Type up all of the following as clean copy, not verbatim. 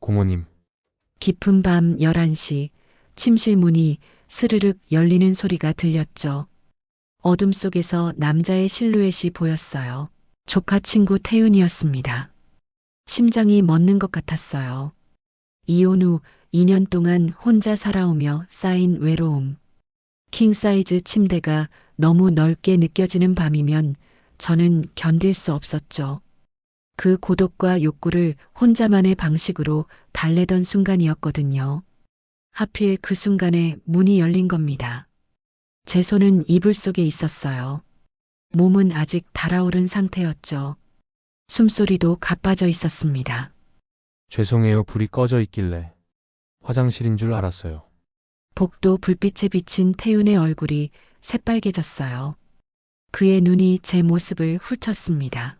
고모님, 깊은 밤 11시 침실 문이 스르륵 열리는 소리가 들렸죠. 어둠 속에서 남자의 실루엣이 보였어요. 조카 친구 태윤이었습니다. 심장이 멎는 것 같았어요. 이혼 후 2년 동안 혼자 살아오며 쌓인 외로움. 킹사이즈 침대가 너무 넓게 느껴지는 밤이면 저는 견딜 수 없었죠. 그 고독과 욕구를 혼자만의 방식으로 달래던 순간이었거든요. 하필 그 순간에 문이 열린 겁니다. 제 손은 이불 속에 있었어요. 몸은 아직 달아오른 상태였죠. 숨소리도 가빠져 있었습니다. 죄송해요. 불이 꺼져 있길래 화장실인 줄 알았어요. 복도 불빛에 비친 태윤의 얼굴이 새빨개졌어요. 그의 눈이 제 모습을 훑었습니다.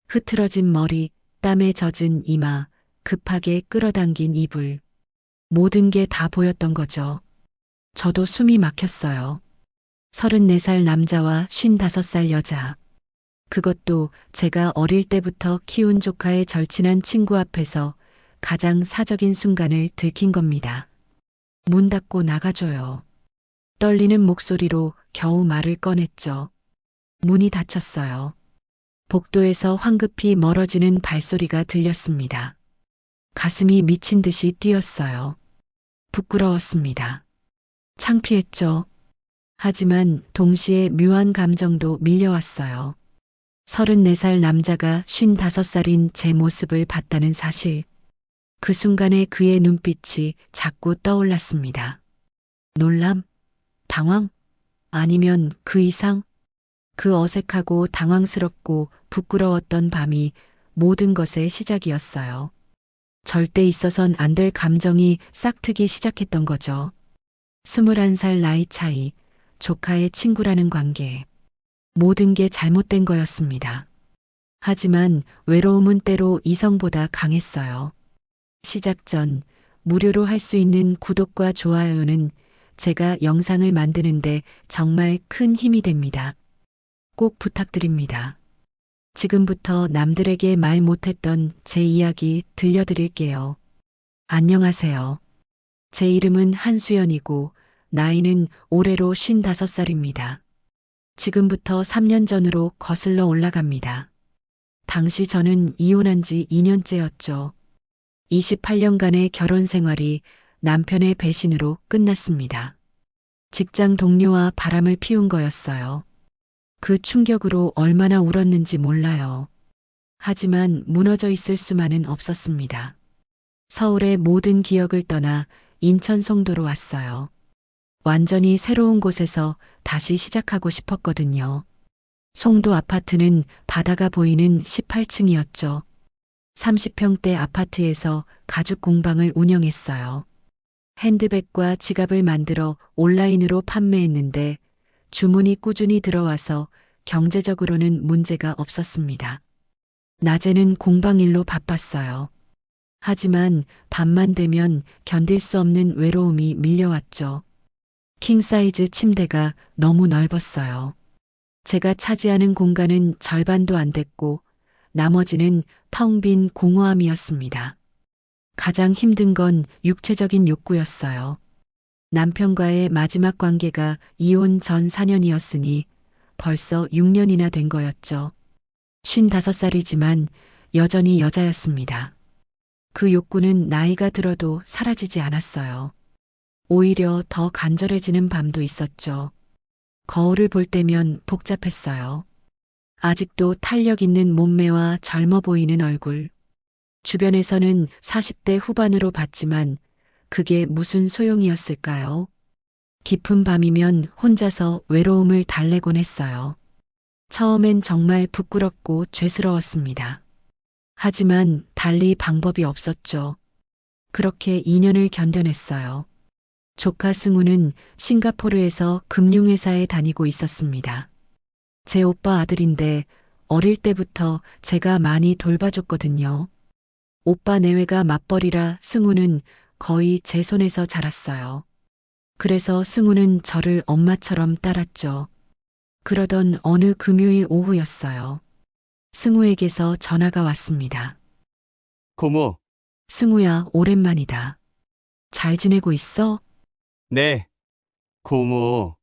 흐트러진 머리, 땀에 젖은 이마, 급하게 끌어당긴 이불. 모든 게 다 보였던 거죠. 저도 숨이 막혔어요. 34살 남자와 55살 여자. 그것도 제가 어릴 때부터 키운 조카의 절친한 친구 앞에서 가장 사적인 순간을 들킨 겁니다. 문 닫고 나가줘요. 떨리는 목소리로 겨우 말을 꺼냈죠. 문이 닫혔어요. 복도에서 황급히 멀어지는 발소리가 들렸습니다. 가슴이 미친 듯이 뛰었어요. 부끄러웠습니다. 창피했죠. 하지만 동시에 묘한 감정도 밀려왔어요. 34살 남자가 55살인 제 모습을 봤다는 사실. 그 순간에 그의 눈빛이 자꾸 떠올랐습니다. 놀람? 당황? 아니면 그 이상? 그 어색하고 당황스럽고 부끄러웠던 밤이 모든 것의 시작이었어요. 절대 있어선 안 될 감정이 싹트기 시작했던 거죠. 21살 나이 차이, 조카의 친구라는 관계. 모든 게 잘못된 거였습니다. 하지만 외로움은 때로 이성보다 강했어요. 시작 전 무료로 할 수 있는 구독과 좋아요는 제가 영상을 만드는데 정말 큰 힘이 됩니다. 꼭 부탁드립니다. 지금부터 남들에게 말 못했던 제 이야기 들려드릴게요. 안녕하세요. 제 이름은 한수연이고 나이는 올해로 55살입니다. 지금부터 3년 전으로 거슬러 올라갑니다. 당시 저는 이혼한 지 2년째였죠. 28년간의 결혼 생활이 남편의 배신으로 끝났습니다. 직장 동료와 바람을 피운 거였어요. 그 충격으로 얼마나 울었는지 몰라요. 하지만 무너져 있을 수만은 없었습니다. 서울의 모든 기억을 떠나 인천 송도로 왔어요. 완전히 새로운 곳에서 다시 시작하고 싶었거든요. 송도 아파트는 바다가 보이는 18층이었죠. 30평대 아파트에서 가죽 공방을 운영했어요. 핸드백과 지갑을 만들어 온라인으로 판매했는데 주문이 꾸준히 들어와서 경제적으로는 문제가 없었습니다. 낮에는 공방 일로 바빴어요. 하지만 밤만 되면 견딜 수 없는 외로움이 밀려왔죠. 킹사이즈 침대가 너무 넓었어요. 제가 차지하는 공간은 절반도 안 됐고 나머지는 텅 빈 공허함이었습니다. 가장 힘든 건 육체적인 욕구였어요. 남편과의 마지막 관계가 이혼 전 4년이었으니 벌써 6년이나 된 거였죠. 55살이지만 여전히 여자였습니다. 그 욕구는 나이가 들어도 사라지지 않았어요. 오히려 더 간절해지는 밤도 있었죠. 거울을 볼 때면 복잡했어요. 아직도 탄력 있는 몸매와 젊어 보이는 얼굴. 주변에서는 40대 후반으로 봤지만 그게 무슨 소용이었을까요? 깊은 밤이면 혼자서 외로움을 달래곤 했어요. 처음엔 정말 부끄럽고 죄스러웠습니다. 하지만 달리 방법이 없었죠. 그렇게 2년을 견뎌냈어요. 조카 승우는 싱가포르에서 금융회사에 다니고 있었습니다. 제 오빠 아들인데 어릴 때부터 제가 많이 돌봐줬거든요. 오빠 내외가 맞벌이라 승우는 거의 제 손에서 자랐어요. 그래서 승우는 저를 엄마처럼 따랐죠. 그러던 어느 금요일 오후였어요. 승우에게서 전화가 왔습니다. 고모, 승우야, 오랜만이다. 잘 지내고 있어? 네, 고모.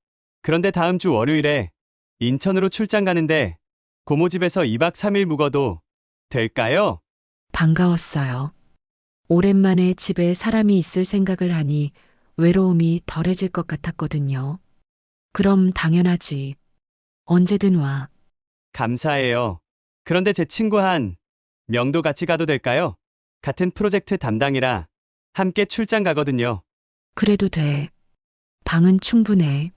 그런데 다음 주 월요일에 인천으로 출장 가는데 고모 집에서 2박 3일 묵어도 될까요? 반가웠어요. 오랜만에 집에 사람이 있을 생각을 하니 외로움이 덜해질 것 같았거든요. 그럼 당연하지. 언제든 와. 감사해요. 그런데 제 친구 한 명도 같이 가도 될까요? 같은 프로젝트 담당이라 함께 출장 가거든요. 그래도 돼. 방은 충분해.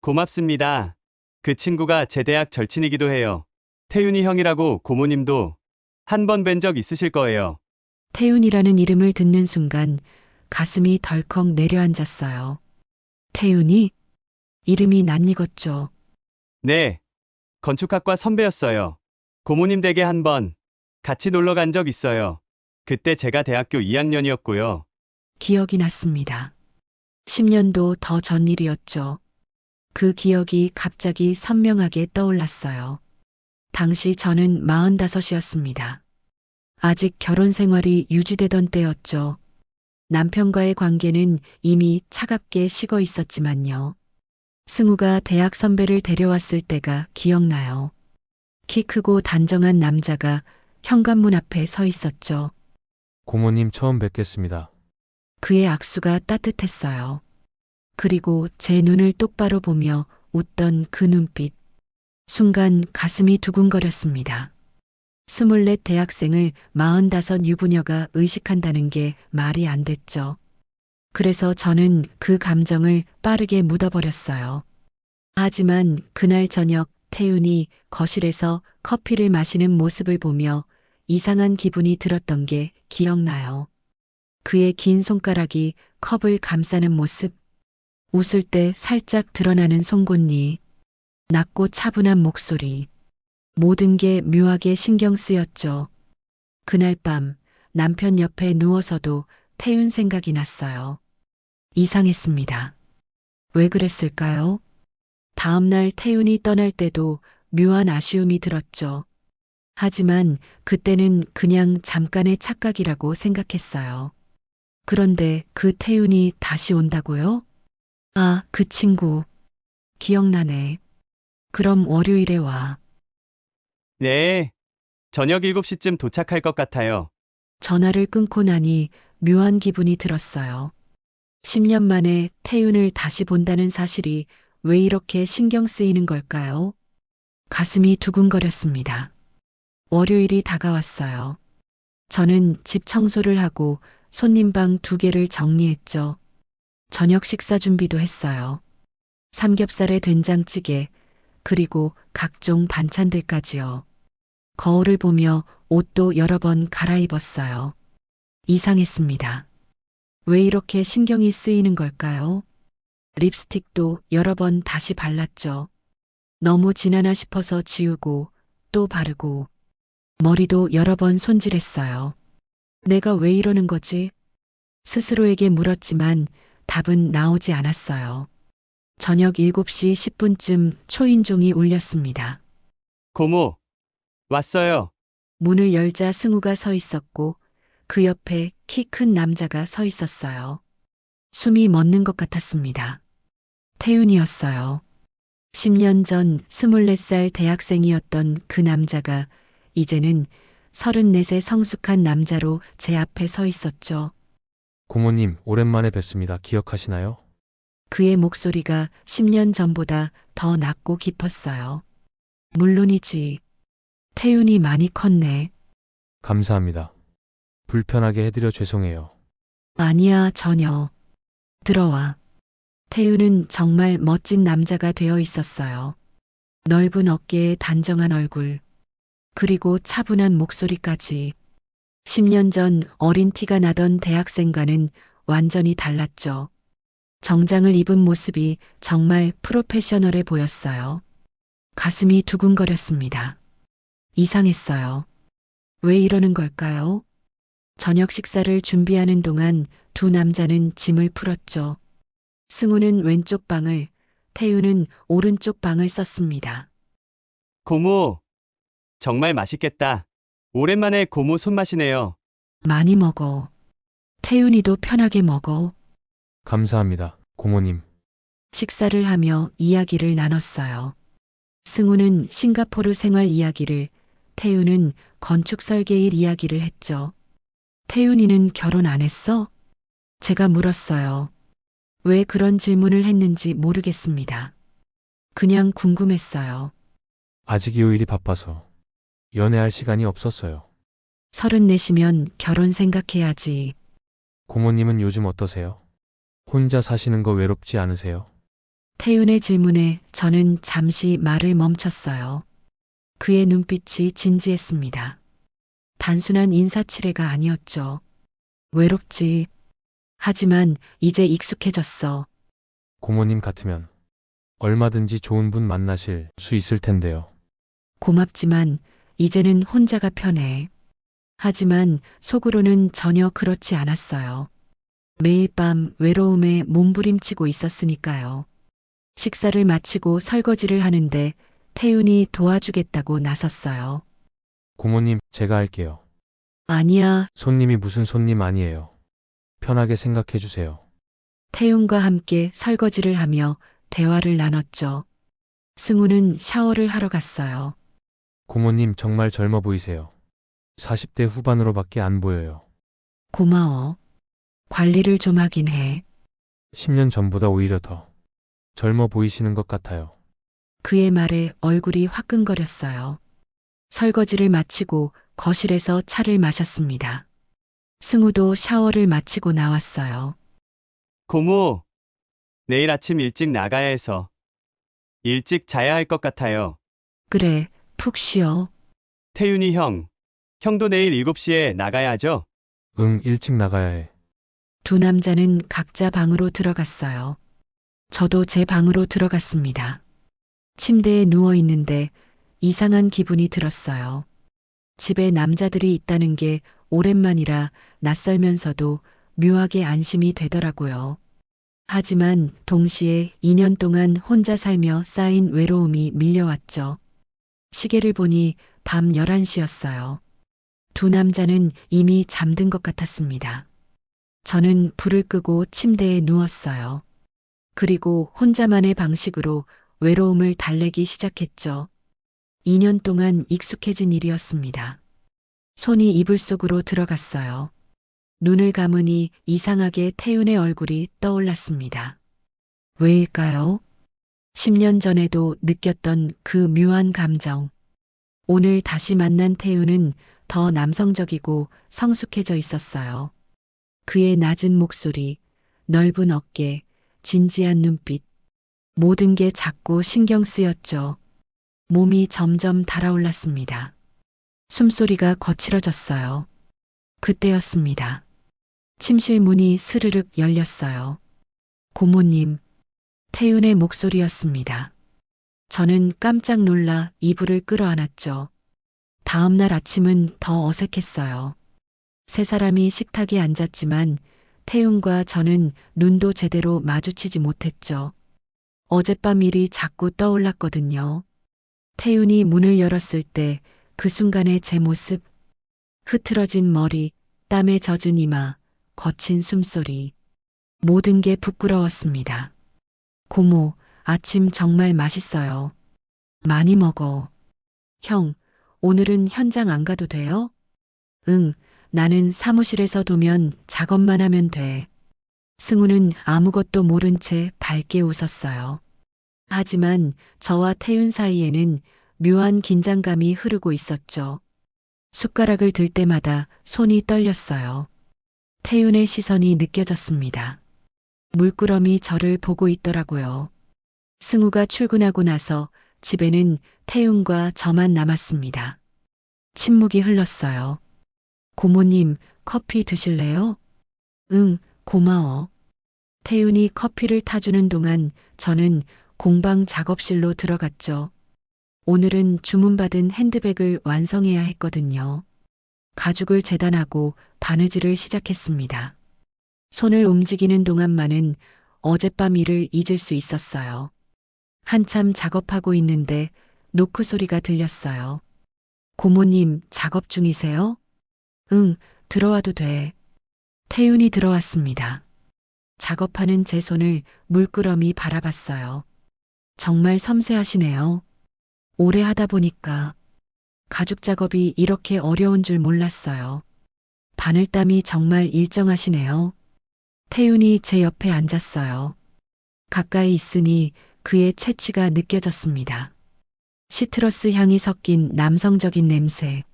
고맙습니다. 그 친구가 제 대학 절친이기도 해요. 태윤이 형이라고 고모님도 한 번 뵌 적 있으실 거예요. 태윤이라는 이름을 듣는 순간 가슴이 덜컥 내려앉았어요. 태윤이? 이름이 낯익었죠. 네, 건축학과 선배였어요. 고모님 댁에 한 번 같이 놀러 간 적 있어요. 그때 제가 대학교 2학년이었고요. 기억이 났습니다. 10년도 더 전 일이었죠. 그 기억이 갑자기 선명하게 떠올랐어요. 당시 저는 45이었습니다. 아직 결혼 생활이 유지되던 때였죠. 남편과의 관계는 이미 차갑게 식어 있었지만요. 승우가 대학 선배를 데려왔을 때가 기억나요. 키 크고 단정한 남자가 현관문 앞에 서 있었죠. 고모님 처음 뵙겠습니다. 그의 악수가 따뜻했어요. 그리고 제 눈을 똑바로 보며 웃던 그 눈빛. 순간 가슴이 두근거렸습니다. 24 대학생을 45 유부녀가 의식한다는 게 말이 안 됐죠. 그래서 저는 그 감정을 빠르게 묻어버렸어요. 하지만 그날 저녁 태윤이 거실에서 커피를 마시는 모습을 보며 이상한 기분이 들었던 게 기억나요. 그의 긴 손가락이 컵을 감싸는 모습, 웃을 때 살짝 드러나는 송곳니, 낮고 차분한 목소리, 모든 게 묘하게 신경 쓰였죠. 그날 밤 남편 옆에 누워서도 태윤 생각이 났어요. 이상했습니다. 왜 그랬을까요? 다음날 태윤이 떠날 때도 묘한 아쉬움이 들었죠. 하지만 그때는 그냥 잠깐의 착각이라고 생각했어요. 그런데 그 태윤이 다시 온다고요? 아, 그 친구. 기억나네. 그럼 월요일에 와. 네, 저녁 7시쯤 도착할 것 같아요. 전화를 끊고 나니 묘한 기분이 들었어요. 10년 만에 태윤을 다시 본다는 사실이 왜 이렇게 신경 쓰이는 걸까요? 가슴이 두근거렸습니다. 월요일이 다가왔어요. 저는 집 청소를 하고 손님방 2개를 정리했죠. 저녁 식사 준비도 했어요. 삼겹살에 된장찌개, 그리고 각종 반찬들까지요. 거울을 보며 옷도 여러 번 갈아입었어요. 이상했습니다. 왜 이렇게 신경이 쓰이는 걸까요? 립스틱도 여러 번 다시 발랐죠. 너무 진하나 싶어서 지우고 또 바르고 머리도 여러 번 손질했어요. 내가 왜 이러는 거지? 스스로에게 물었지만 답은 나오지 않았어요. 저녁 7시 10분쯤 초인종이 울렸습니다. 고모, 왔어요. 문을 열자 승우가 서 있었고 그 옆에 키 큰 남자가 서 있었어요. 숨이 멎는 것 같았습니다. 태윤이었어요. 10년 전 24살 대학생이었던 그 남자가 이제는 34세 성숙한 남자로 제 앞에 서 있었죠. 고모님 오랜만에 뵙습니다. 기억하시나요? 그의 목소리가 10년 전보다 더 낮고 깊었어요. 물론이지. 태윤이 많이 컸네. 감사합니다. 불편하게 해드려 죄송해요. 아니야, 전혀. 들어와. 태윤은 정말 멋진 남자가 되어 있었어요. 넓은 어깨에 단정한 얼굴, 그리고 차분한 목소리까지. 10년 전 어린 티가 나던 대학생과는 완전히 달랐죠. 정장을 입은 모습이 정말 프로페셔널해 보였어요. 가슴이 두근거렸습니다. 이상했어요. 왜 이러는 걸까요? 저녁 식사를 준비하는 동안 두 남자는 짐을 풀었죠. 승우는 왼쪽 방을, 태윤은 오른쪽 방을 썼습니다. 고모, 정말 맛있겠다. 오랜만에 고모 손맛이네요. 많이 먹어. 태윤이도 편하게 먹어. 감사합니다, 고모님. 식사를 하며 이야기를 나눴어요. 승우는 싱가포르 생활 이야기를, 태윤은 건축 설계일 이야기를 했죠. 태윤이는 결혼 안 했어? 제가 물었어요. 왜 그런 질문을 했는지 모르겠습니다. 그냥 궁금했어요. 아직 요일이 바빠서 연애할 시간이 없었어요. 34시면 결혼 생각해야지. 고모님은 요즘 어떠세요? 혼자 사시는 거 외롭지 않으세요? 태윤의 질문에 저는 잠시 말을 멈췄어요. 그의 눈빛이 진지했습니다. 단순한 인사치레가 아니었죠. 외롭지. 하지만 이제 익숙해졌어. 고모님 같으면 얼마든지 좋은 분 만나실 수 있을 텐데요. 고맙지만 이제는 혼자가 편해. 하지만 속으로는 전혀 그렇지 않았어요. 매일 밤 외로움에 몸부림치고 있었으니까요. 식사를 마치고 설거지를 하는데 태윤이 도와주겠다고 나섰어요. 고모님, 제가 할게요. 아니야, 손님이 무슨 손님 아니에요. 편하게 생각해 주세요. 태윤과 함께 설거지를 하며 대화를 나눴죠. 승우는 샤워를 하러 갔어요. 고모님 정말 젊어 보이세요. 40대 후반으로밖에 안 보여요. 고마워. 관리를 좀 하긴 해. 10년 전보다 오히려 더 젊어 보이시는 것 같아요. 그의 말에 얼굴이 화끈거렸어요. 설거지를 마치고 거실에서 차를 마셨습니다. 승우도 샤워를 마치고 나왔어요. 고모, 내일 아침 일찍 나가야 해서 일찍 자야 할 것 같아요. 그래, 푹 쉬어. 태윤이 형, 형도 내일 7시에 나가야 하죠? 응, 일찍 나가야 해. 두 남자는 각자 방으로 들어갔어요. 저도 제 방으로 들어갔습니다. 침대에 누워 있는데 이상한 기분이 들었어요. 집에 남자들이 있다는 게 오랜만이라 낯설면서도 묘하게 안심이 되더라고요. 하지만 동시에 2년 동안 혼자 살며 쌓인 외로움이 밀려왔죠. 시계를 보니 밤 11시였어요. 두 남자는 이미 잠든 것 같았습니다. 저는 불을 끄고 침대에 누웠어요. 그리고 혼자만의 방식으로 외로움을 달래기 시작했죠. 2년 동안 익숙해진 일이었습니다. 손이 이불 속으로 들어갔어요. 눈을 감으니 이상하게 태윤의 얼굴이 떠올랐습니다. 왜일까요? 10년 전에도 느꼈던 그 묘한 감정. 오늘 다시 만난 태윤은 더 남성적이고 성숙해져 있었어요. 그의 낮은 목소리, 넓은 어깨, 진지한 눈빛. 모든 게 자꾸 신경 쓰였죠. 몸이 점점 달아올랐습니다. 숨소리가 거칠어졌어요. 그때였습니다. 침실 문이 스르륵 열렸어요. 고모님, 태윤의 목소리였습니다. 저는 깜짝 놀라 이불을 끌어안았죠. 다음 날 아침은 더 어색했어요. 세 사람이 식탁에 앉았지만 태윤과 저는 눈도 제대로 마주치지 못했죠. 어젯밤 일이 자꾸 떠올랐거든요. 태윤이 문을 열었을 때 그 순간의 제 모습, 흐트러진 머리, 땀에 젖은 이마, 거친 숨소리. 모든 게 부끄러웠습니다. 고모, 아침 정말 맛있어요. 많이 먹어. 형, 오늘은 현장 안 가도 돼요? 응, 나는 사무실에서 두면 작업만 하면 돼. 승우는 아무것도 모른 채 밝게 웃었어요. 하지만 저와 태윤 사이에는 묘한 긴장감이 흐르고 있었죠. 숟가락을 들 때마다 손이 떨렸어요. 태윤의 시선이 느껴졌습니다. 물끄러미 저를 보고 있더라고요. 승우가 출근하고 나서 집에는 태윤과 저만 남았습니다. 침묵이 흘렀어요. 고모님, 커피 드실래요? 응, 고마워. 태윤이 커피를 타주는 동안 저는 공방 작업실로 들어갔죠. 오늘은 주문받은 핸드백을 완성해야 했거든요. 가죽을 재단하고 바느질을 시작했습니다. 손을 움직이는 동안만은 어젯밤 일을 잊을 수 있었어요. 한참 작업하고 있는데 노크 소리가 들렸어요. 고모님, 작업 중이세요? 응, 들어와도 돼. 태윤이 들어왔습니다. 작업하는 제 손을 물끄러미 바라봤어요. 정말 섬세하시네요. 오래 하다 보니까 가죽 작업이 이렇게 어려운 줄 몰랐어요. 바늘땀이 정말 일정하시네요. 태윤이 제 옆에 앉았어요. 가까이 있으니 그의 채취가 느껴졌습니다. 시트러스 향이 섞인 남성적인 냄새.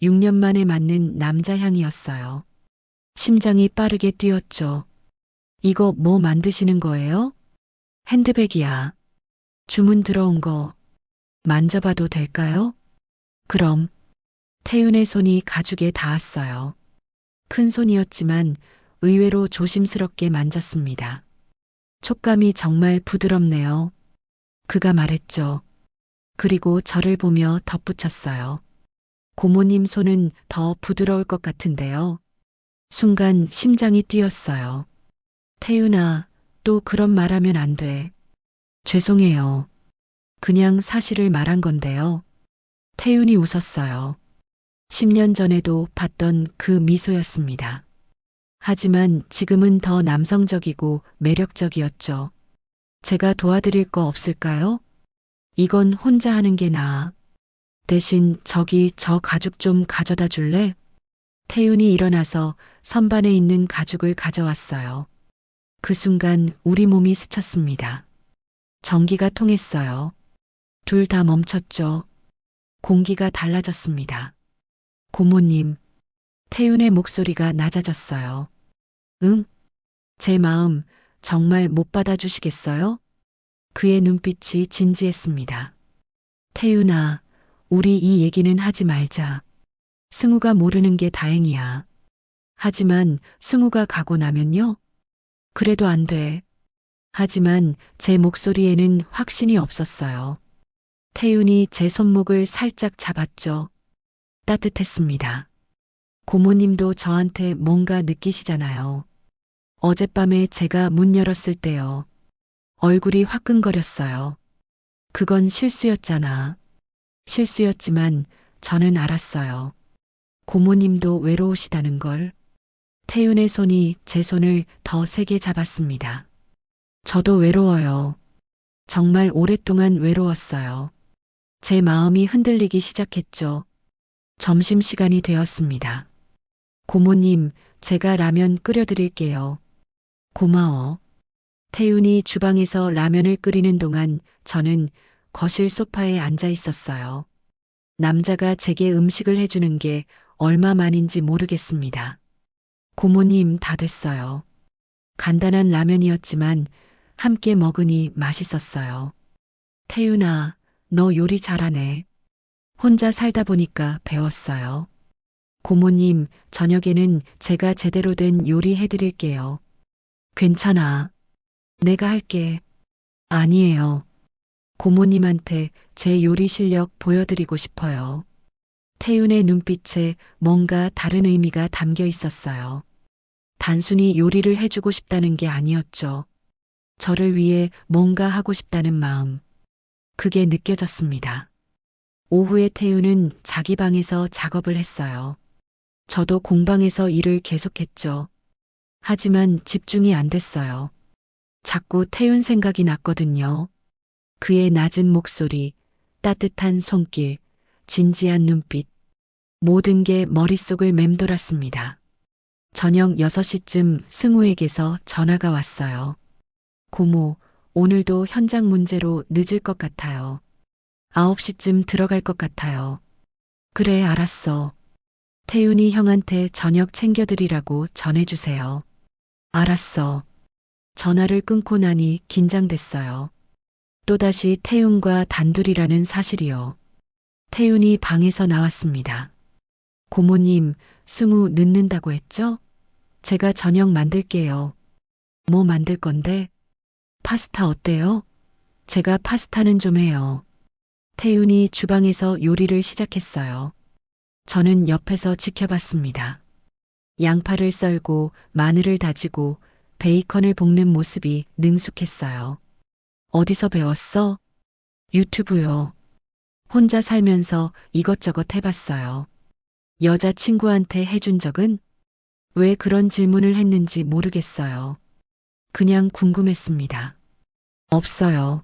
6년 만에 맡는 남자 향이었어요. 심장이 빠르게 뛰었죠. 이거 뭐 만드시는 거예요? 핸드백이야. 주문 들어온 거 만져봐도 될까요? 그럼. 태윤의 손이 가죽에 닿았어요. 큰 손이었지만 의외로 조심스럽게 만졌습니다. 촉감이 정말 부드럽네요. 그가 말했죠. 그리고 저를 보며 덧붙였어요. 고모님 손은 더 부드러울 것 같은데요. 순간 심장이 뛰었어요. 태윤아, 또 그런 말하면 안 돼. 죄송해요. 그냥 사실을 말한 건데요. 태윤이 웃었어요. 10년 전에도 봤던 그 미소였습니다. 하지만 지금은 더 남성적이고 매력적이었죠. 제가 도와드릴 거 없을까요? 이건 혼자 하는 게 나아. 대신 저기 저 가죽 좀 가져다 줄래? 태윤이 일어나서 선반에 있는 가죽을 가져왔어요. 그 순간 우리 몸이 스쳤습니다. 전기가 통했어요. 둘 다 멈췄죠. 공기가 달라졌습니다. 고모님, 태윤의 목소리가 낮아졌어요. 응? 제 마음 정말 못 받아주시겠어요? 그의 눈빛이 진지했습니다. 태윤아, 우리 이 얘기는 하지 말자. 승우가 모르는 게 다행이야. 하지만 승우가 가고 나면요? 그래도 안 돼. 하지만 제 목소리에는 확신이 없었어요. 태윤이 제 손목을 살짝 잡았죠. 따뜻했습니다. 고모님도 저한테 뭔가 느끼시잖아요. 어젯밤에 제가 문 열었을 때요. 얼굴이 화끈거렸어요. 그건 실수였잖아. 실수였지만 저는 알았어요. 고모님도 외로우시다는 걸. 태윤의 손이 제 손을 더 세게 잡았습니다. 저도 외로워요. 정말 오랫동안 외로웠어요. 제 마음이 흔들리기 시작했죠. 점심시간이 되었습니다. 고모님, 제가 라면 끓여드릴게요. 고마워. 태윤이 주방에서 라면을 끓이는 동안 저는 거실 소파에 앉아 있었어요. 남자가 제게 음식을 해주는 게 얼마만인지 모르겠습니다. 고모님, 다 됐어요. 간단한 라면이었지만 함께 먹으니 맛있었어요. 태윤아, 너 요리 잘하네. 혼자 살다 보니까 배웠어요. 고모님, 저녁에는 제가 제대로 된 요리 해드릴게요. 괜찮아. 내가 할게. 아니에요. 고모님한테 제 요리 실력 보여드리고 싶어요. 태윤의 눈빛에 뭔가 다른 의미가 담겨 있었어요. 단순히 요리를 해주고 싶다는 게 아니었죠. 저를 위해 뭔가 하고 싶다는 마음. 그게 느껴졌습니다. 오후에 태윤은 자기 방에서 작업을 했어요. 저도 공방에서 일을 계속했죠. 하지만 집중이 안 됐어요. 자꾸 태윤 생각이 났거든요. 그의 낮은 목소리, 따뜻한 손길, 진지한 눈빛. 모든 게 머릿속을 맴돌았습니다. 저녁 6시쯤 승우에게서 전화가 왔어요. 고모, 오늘도 현장 문제로 늦을 것 같아요. 9시쯤 들어갈 것 같아요. 그래, 알았어. 태윤이 형한테 저녁 챙겨드리라고 전해주세요. 알았어. 전화를 끊고 나니 긴장됐어요. 또다시 태윤과 단둘이라는 사실이요. 태윤이 방에서 나왔습니다. 고모님, 승우 늦는다고 했죠? 제가 저녁 만들게요. 뭐 만들 건데? 파스타 어때요? 제가 파스타는 좀 해요. 태윤이 주방에서 요리를 시작했어요. 저는 옆에서 지켜봤습니다. 양파를 썰고 마늘을 다지고 베이컨을 볶는 모습이 능숙했어요. 어디서 배웠어? 유튜브요. 혼자 살면서 이것저것 해봤어요. 여자친구한테 해준 적은? 왜 그런 질문을 했는지 모르겠어요. 그냥 궁금했습니다. 없어요.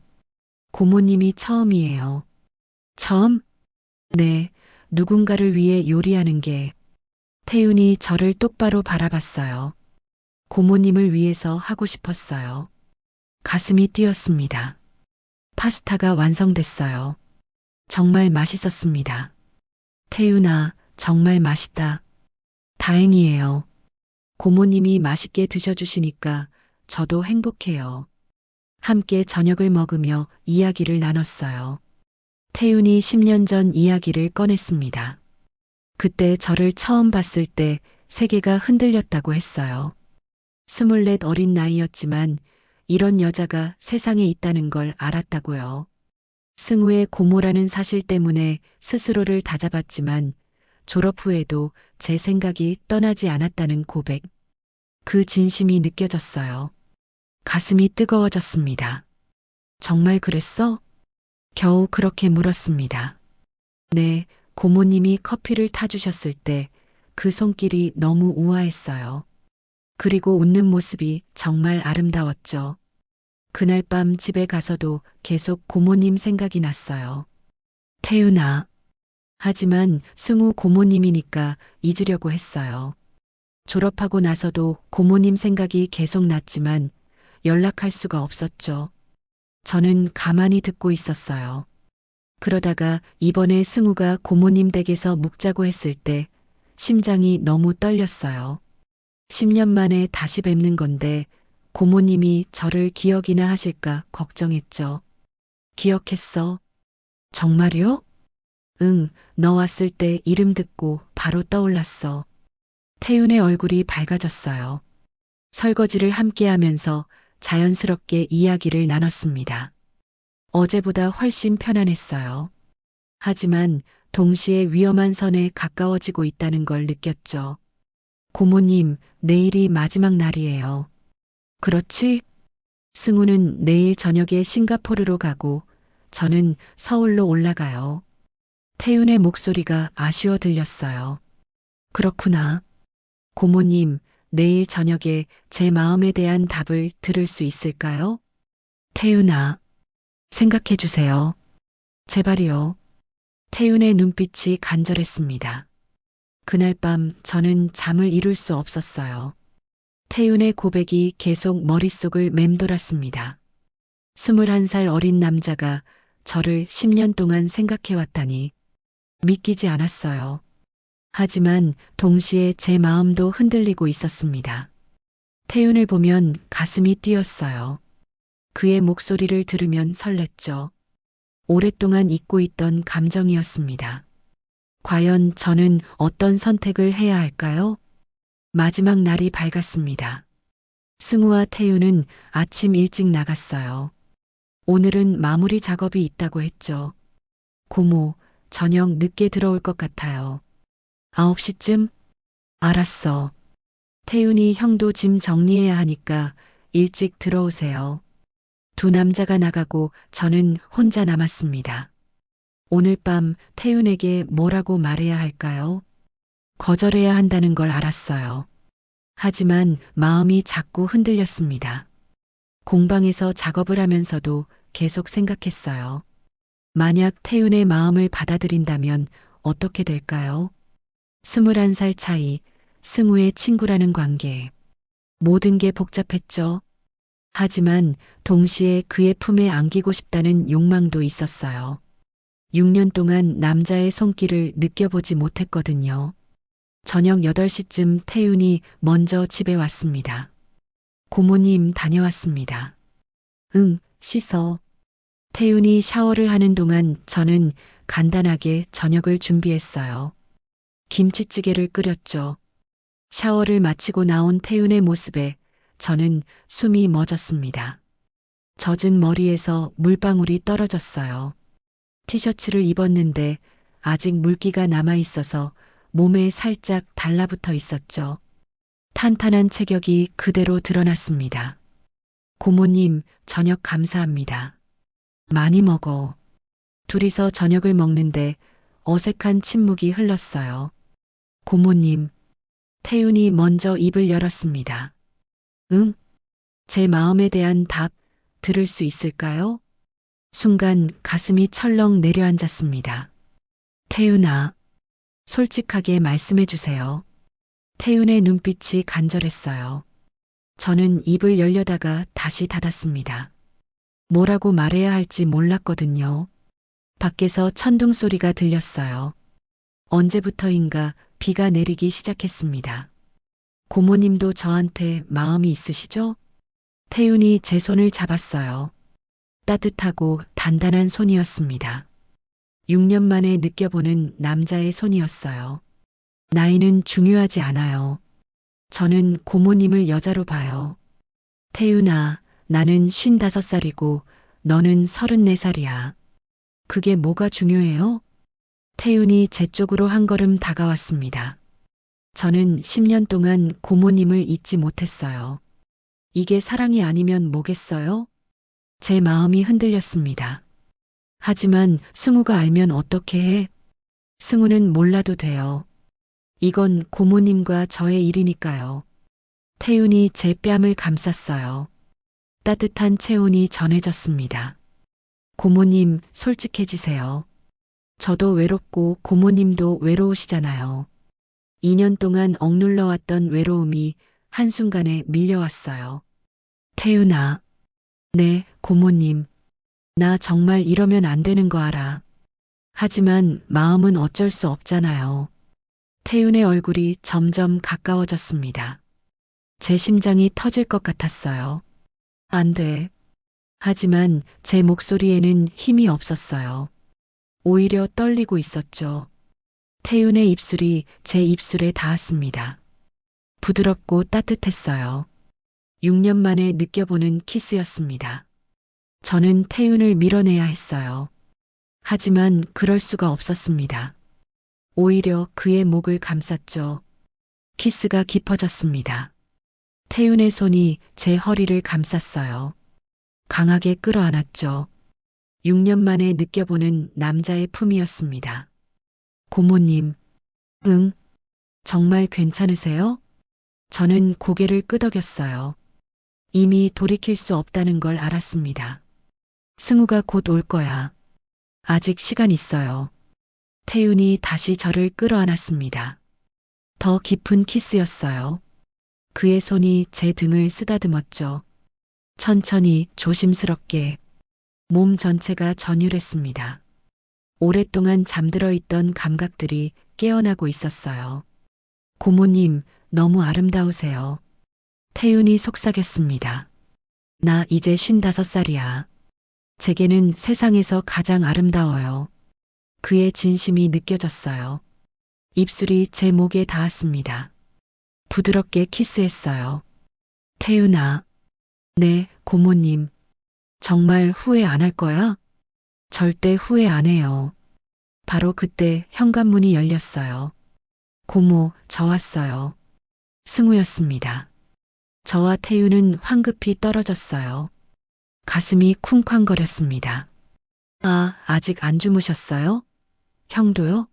고모님이 처음이에요. 처음? 네, 누군가를 위해 요리하는 게. 태윤이 저를 똑바로 바라봤어요. 고모님을 위해서 하고 싶었어요. 가슴이 뛰었습니다. 파스타가 완성됐어요. 정말 맛있었습니다. 태윤아, 정말 맛있다. 다행이에요. 고모님이 맛있게 드셔주시니까 저도 행복해요. 함께 저녁을 먹으며 이야기를 나눴어요. 태윤이 10년 전 이야기를 꺼냈습니다. 그때 저를 처음 봤을 때 세계가 흔들렸다고 했어요. 24 어린 나이였지만 이런 여자가 세상에 있다는 걸 알았다고요. 승우의 고모라는 사실 때문에 스스로를 다잡았지만 졸업 후에도 제 생각이 떠나지 않았다는 고백. 그 진심이 느껴졌어요. 가슴이 뜨거워졌습니다. 정말 그랬어? 겨우 그렇게 물었습니다. 네, 고모님이 커피를 타주셨을 때 그 손길이 너무 우아했어요. 그리고 웃는 모습이 정말 아름다웠죠. 그날 밤 집에 가서도 계속 고모님 생각이 났어요. 태윤아. 하지만 승우 고모님이니까 잊으려고 했어요. 졸업하고 나서도 고모님 생각이 계속 났지만 연락할 수가 없었죠. 저는 가만히 듣고 있었어요. 그러다가 이번에 승우가 고모님 댁에서 묵자고 했을 때 심장이 너무 떨렸어요. 10년 만에 다시 뵙는 건데 고모님이 저를 기억이나 하실까 걱정했죠. 기억했어? 정말요? 응, 너 왔을 때 이름 듣고 바로 떠올랐어. 태윤의 얼굴이 밝아졌어요. 설거지를 함께 하면서 자연스럽게 이야기를 나눴습니다. 어제보다 훨씬 편안했어요. 하지만 동시에 위험한 선에 가까워지고 있다는 걸 느꼈죠. 고모님, 내일이 마지막 날이에요. 그렇지? 승우는 내일 저녁에 싱가포르로 가고 저는 서울로 올라가요. 태윤의 목소리가 아쉬워 들렸어요. 그렇구나. 고모님, 내일 저녁에 제 마음에 대한 답을 들을 수 있을까요? 태윤아, 생각해 주세요. 제발이요. 태윤의 눈빛이 간절했습니다. 그날 밤 저는 잠을 이룰 수 없었어요. 태윤의 고백이 계속 머릿속을 맴돌았습니다. 21살 어린 남자가 저를 10년 동안 생각해왔다니 믿기지 않았어요. 하지만 동시에 제 마음도 흔들리고 있었습니다. 태윤을 보면 가슴이 뛰었어요. 그의 목소리를 들으면 설렜죠. 오랫동안 잊고 있던 감정이었습니다. 과연 저는 어떤 선택을 해야 할까요? 마지막 날이 밝았습니다. 승우와 태윤은 아침 일찍 나갔어요. 오늘은 마무리 작업이 있다고 했죠. 고모, 저녁 늦게 들어올 것 같아요. 9시쯤? 알았어. 태윤이 형도 짐 정리해야 하니까 일찍 들어오세요. 두 남자가 나가고 저는 혼자 남았습니다. 오늘 밤 태윤에게 뭐라고 말해야 할까요? 거절해야 한다는 걸 알았어요. 하지만 마음이 자꾸 흔들렸습니다. 공방에서 작업을 하면서도 계속 생각했어요. 만약 태윤의 마음을 받아들인다면 어떻게 될까요? 21살 차이, 승우의 친구라는 관계. 모든 게 복잡했죠. 하지만 동시에 그의 품에 안기고 싶다는 욕망도 있었어요. 6년 동안 남자의 손길을 느껴보지 못했거든요. 저녁 8시쯤 태윤이 먼저 집에 왔습니다. 고모님 다녀왔습니다. 응, 씻어. 태윤이 샤워를 하는 동안 저는 간단하게 저녁을 준비했어요. 김치찌개를 끓였죠. 샤워를 마치고 나온 태윤의 모습에 저는 숨이 멎었습니다. 젖은 머리에서 물방울이 떨어졌어요. 티셔츠를 입었는데 아직 물기가 남아 있어서 몸에 살짝 달라붙어 있었죠. 탄탄한 체격이 그대로 드러났습니다. 고모님, 저녁 감사합니다. 많이 먹어. 둘이서 저녁을 먹는데 어색한 침묵이 흘렀어요. 고모님, 태윤이 먼저 입을 열었습니다. 응? 제 마음에 대한 답 들을 수 있을까요? 순간 가슴이 철렁 내려앉았습니다. 태윤아, 솔직하게 말씀해 주세요. 태윤의 눈빛이 간절했어요. 저는 입을 열려다가 다시 닫았습니다. 뭐라고 말해야 할지 몰랐거든요. 밖에서 천둥 소리가 들렸어요. 언제부터인가 비가 내리기 시작했습니다. 고모님도 저한테 마음이 있으시죠? 태윤이 제 손을 잡았어요. 따뜻하고 단단한 손이었습니다. 6년 만에 느껴보는 남자의 손이었어요. 나이는 중요하지 않아요. 저는 고모님을 여자로 봐요. 태윤아, 나는 55살이고 너는 34살이야. 그게 뭐가 중요해요? 태윤이 제 쪽으로 한 걸음 다가왔습니다. 저는 10년 동안 고모님을 잊지 못했어요. 이게 사랑이 아니면 뭐겠어요? 제 마음이 흔들렸습니다. 하지만 승우가 알면 어떻게 해? 승우는 몰라도 돼요. 이건 고모님과 저의 일이니까요. 태윤이 제 뺨을 감쌌어요. 따뜻한 체온이 전해졌습니다. 고모님, 솔직해지세요. 저도 외롭고 고모님도 외로우시잖아요. 2년 동안 억눌러왔던 외로움이 한순간에 밀려왔어요. 태윤아. 네, 고모님. 나 정말 이러면 안 되는 거 알아. 하지만 마음은 어쩔 수 없잖아요. 태윤의 얼굴이 점점 가까워졌습니다. 제 심장이 터질 것 같았어요. 안 돼. 하지만 제 목소리에는 힘이 없었어요. 오히려 떨리고 있었죠. 태윤의 입술이 제 입술에 닿았습니다. 부드럽고 따뜻했어요. 6년 만에 느껴보는 키스였습니다. 저는 태윤을 밀어내야 했어요. 하지만 그럴 수가 없었습니다. 오히려 그의 목을 감쌌죠. 키스가 깊어졌습니다. 태윤의 손이 제 허리를 감쌌어요. 강하게 끌어안았죠. 6년 만에 느껴보는 남자의 품이었습니다. 고모님, 응? 정말 괜찮으세요? 저는 고개를 끄덕였어요. 이미 돌이킬 수 없다는 걸 알았습니다. 승우가 곧 올 거야. 아직 시간 있어요. 태윤이 다시 저를 끌어안았습니다. 더 깊은 키스였어요. 그의 손이 제 등을 쓰다듬었죠. 천천히 조심스럽게 몸 전체가 전율했습니다. 오랫동안 잠들어 있던 감각들이 깨어나고 있었어요. 고모님, 너무 아름다우세요. 태윤이 속삭였습니다. 나 이제 55살이야. 제게는 세상에서 가장 아름다워요. 그의 진심이 느껴졌어요. 입술이 제 목에 닿았습니다. 부드럽게 키스했어요. 태윤아. 네, 고모님. 정말 후회 안 할 거야? 절대 후회 안 해요. 바로 그때 현관문이 열렸어요. 고모, 저 왔어요. 승우였습니다. 저와 태윤은 황급히 떨어졌어요. 가슴이 쿵쾅거렸습니다. 아, 아직 안 주무셨어요? 형도요?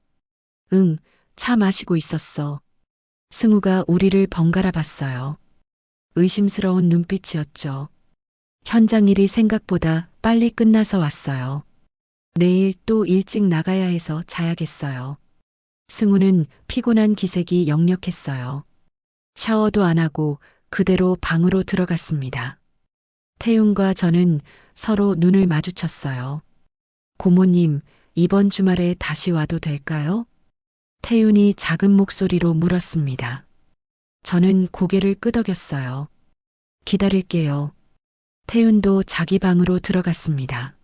응, 차 마시고 있었어. 승우가 우리를 번갈아 봤어요. 의심스러운 눈빛이었죠. 현장 일이 생각보다 빨리 끝나서 왔어요. 내일 또 일찍 나가야 해서 자야겠어요. 승우는 피곤한 기색이 역력했어요. 샤워도 안 하고 그대로 방으로 들어갔습니다. 태윤과 저는 서로 눈을 마주쳤어요. 고모님, 이번 주말에 다시 와도 될까요? 태윤이 작은 목소리로 물었습니다. 저는 고개를 끄덕였어요. 기다릴게요. 태윤도 자기 방으로 들어갔습니다.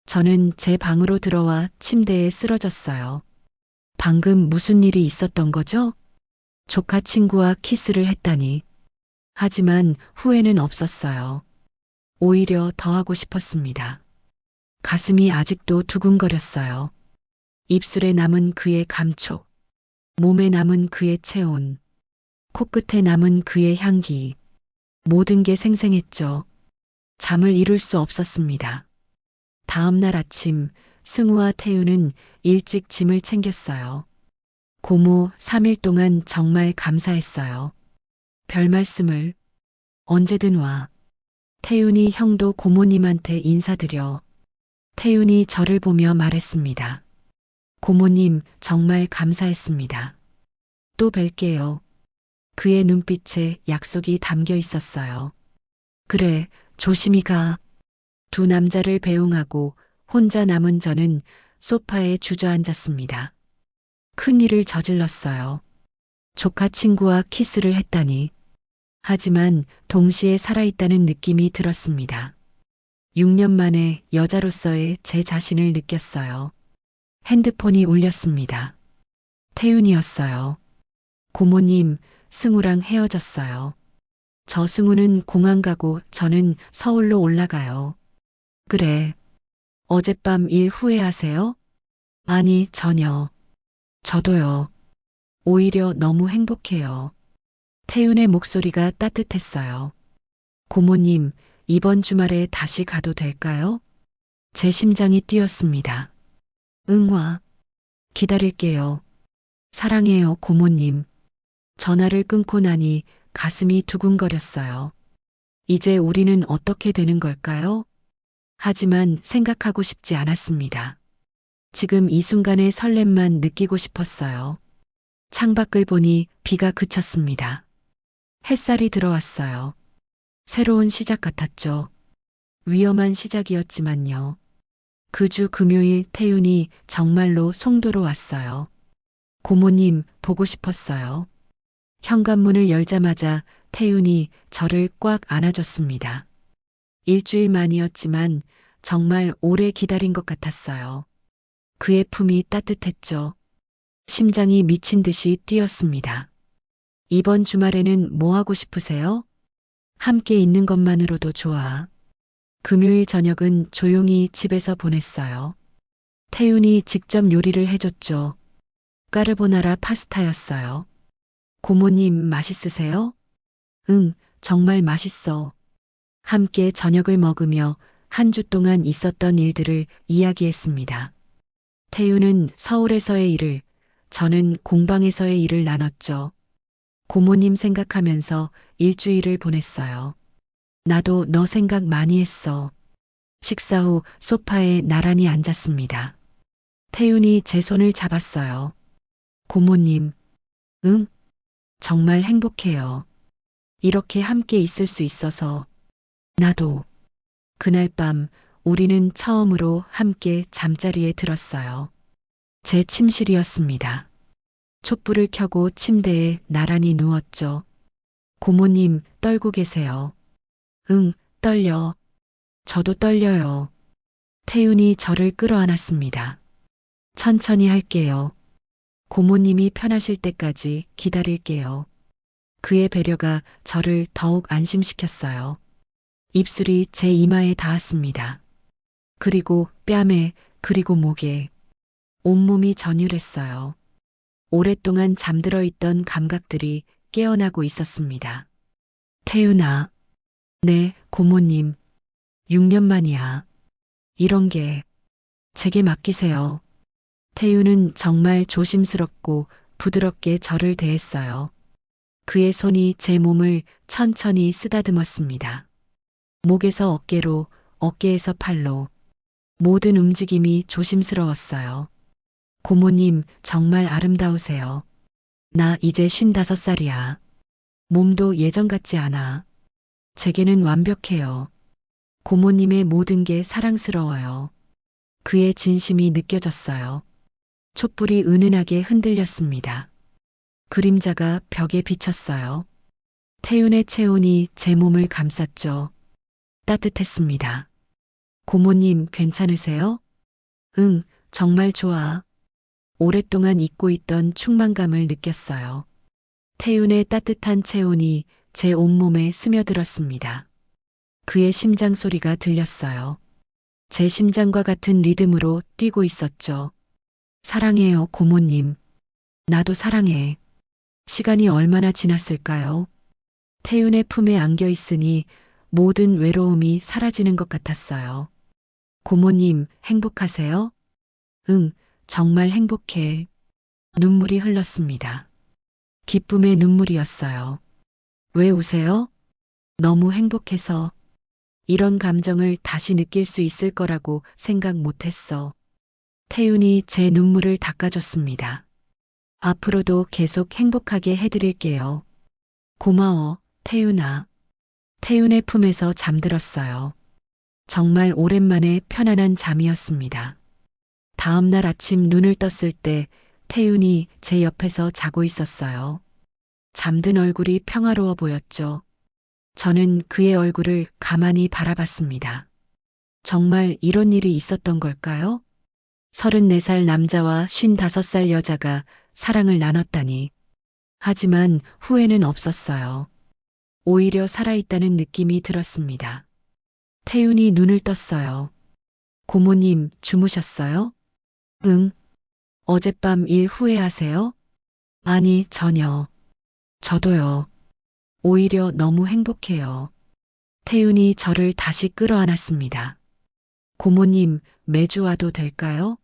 저는 제 방으로 들어와 침대에 쓰러졌어요. 방금 무슨 일이 있었던 거죠? 조카 친구와 키스를 했다니. 하지만 후회는 없었어요. 오히려 더 하고 싶었습니다. 가슴이 아직도 두근거렸어요. 입술에 남은 그의 감촉, 몸에 남은 그의 체온, 코끝에 남은 그의 향기. 모든 게 생생했죠. 잠을 이룰 수 없었습니다. 다음 날 아침, 승우와 태윤은 일찍 짐을 챙겼어요. 고모 3일 동안 정말 감사했어요. 별 말씀을. 언제든 와. 태윤이 형도 고모님한테 인사드려. 태윤이 저를 보며 말했습니다. 고모님 정말 감사했습니다. 또 뵐게요. 그의 눈빛에 약속이 담겨 있었어요. 그래, 조심히 가. 두 남자를 배웅하고 혼자 남은 저는 소파에 주저앉았습니다. 큰일을 저질렀어요. 조카 친구와 키스를 했다니. 하지만 동시에 살아있다는 느낌이 들었습니다. 6년 만에 여자로서의 제 자신을 느꼈어요. 핸드폰이 울렸습니다. 태윤이었어요. 고모님, 승우랑 헤어졌어요. 저 승우는 공항 가고 저는 서울로 올라가요. 그래. 어젯밤 일 후회하세요? 아니, 전혀. 저도요. 오히려 너무 행복해요. 태윤의 목소리가 따뜻했어요. 고모님, 이번 주말에 다시 가도 될까요? 제 심장이 뛰었습니다. 응와. 기다릴게요. 사랑해요, 고모님. 전화를 끊고 나니 가슴이 두근거렸어요. 이제 우리는 어떻게 되는 걸까요? 하지만 생각하고 싶지 않았습니다. 지금 이 순간의 설렘만 느끼고 싶었어요. 창밖을 보니 비가 그쳤습니다. 햇살이 들어왔어요. 새로운 시작 같았죠. 위험한 시작이었지만요. 그 주 금요일 태윤이 정말로 송도로 왔어요. 고모님, 보고 싶었어요. 현관문을 열자마자 태윤이 저를 꽉 안아줬습니다. 일주일 만이었지만 정말 오래 기다린 것 같았어요. 그의 품이 따뜻했죠. 심장이 미친 듯이 뛰었습니다. 이번 주말에는 뭐 하고 싶으세요? 함께 있는 것만으로도 좋아. 금요일 저녁은 조용히 집에서 보냈어요. 태윤이 직접 요리를 해줬죠. 까르보나라 파스타였어요. 고모님 맛있으세요? 응, 정말 맛있어. 함께 저녁을 먹으며 한 주 동안 있었던 일들을 이야기했습니다. 태윤은 서울에서의 일을, 저는 공방에서의 일을 나눴죠. 고모님 생각하면서 일주일을 보냈어요. 나도 너 생각 많이 했어. 식사 후 소파에 나란히 앉았습니다. 태윤이 제 손을 잡았어요. 고모님, 응? 정말 행복해요. 이렇게 함께 있을 수 있어서. 나도. 그날 밤 우리는 처음으로 함께 잠자리에 들었어요. 제 침실이었습니다. 촛불을 켜고 침대에 나란히 누웠죠. 고모님, 떨고 계세요. 응, 떨려. 저도 떨려요. 태윤이 저를 끌어안았습니다. 천천히 할게요. 고모님이 편하실 때까지 기다릴게요. 그의 배려가 저를 더욱 안심시켰어요. 입술이 제 이마에 닿았습니다. 그리고 뺨에, 그리고 목에. 온몸이 전율했어요. 오랫동안 잠들어 있던 감각들이 깨어나고 있었습니다. 태윤아. 네, 고모님. 6년 만이야. 이런 게 제게 맡기세요. 태윤은 정말 조심스럽고 부드럽게 저를 대했어요. 그의 손이 제 몸을 천천히 쓰다듬었습니다. 목에서 어깨로, 어깨에서 팔로. 모든 움직임이 조심스러웠어요. 고모님, 정말 아름다우세요. 나 이제 55살이야. 몸도 예전 같지 않아. 제게는 완벽해요. 고모님의 모든 게 사랑스러워요. 그의 진심이 느껴졌어요. 촛불이 은은하게 흔들렸습니다. 그림자가 벽에 비쳤어요. 태윤의 체온이 제 몸을 감쌌죠. 따뜻했습니다. 고모님 괜찮으세요? 응, 정말 좋아. 오랫동안 잊고 있던 충만감을 느꼈어요. 태윤의 따뜻한 체온이 제 온몸에 스며들었습니다. 그의 심장 소리가 들렸어요. 제 심장과 같은 리듬으로 뛰고 있었죠. 사랑해요, 고모님. 나도 사랑해. 시간이 얼마나 지났을까요? 태윤의 품에 안겨 있으니 모든 외로움이 사라지는 것 같았어요. 고모님, 행복하세요? 응, 정말 행복해. 눈물이 흘렀습니다. 기쁨의 눈물이었어요. 왜 우세요? 너무 행복해서. 이런 감정을 다시 느낄 수 있을 거라고 생각 못했어. 태윤이 제 눈물을 닦아줬습니다. 앞으로도 계속 행복하게 해드릴게요. 고마워, 태윤아. 태윤의 품에서 잠들었어요. 정말 오랜만에 편안한 잠이었습니다. 다음 날 아침 눈을 떴을 때 태윤이 제 옆에서 자고 있었어요. 잠든 얼굴이 평화로워 보였죠. 저는 그의 얼굴을 가만히 바라봤습니다. 정말 이런 일이 있었던 걸까요? 34살 남자와 55살 여자가 사랑을 나눴다니. 하지만 후회는 없었어요. 오히려 살아있다는 느낌이 들었습니다. 태윤이 눈을 떴어요. 고모님, 주무셨어요? 응. 어젯밤 일 후회하세요? 아니, 전혀. 저도요. 오히려 너무 행복해요. 태윤이 저를 다시 끌어안았습니다. 고모님, 매주 와도 될까요?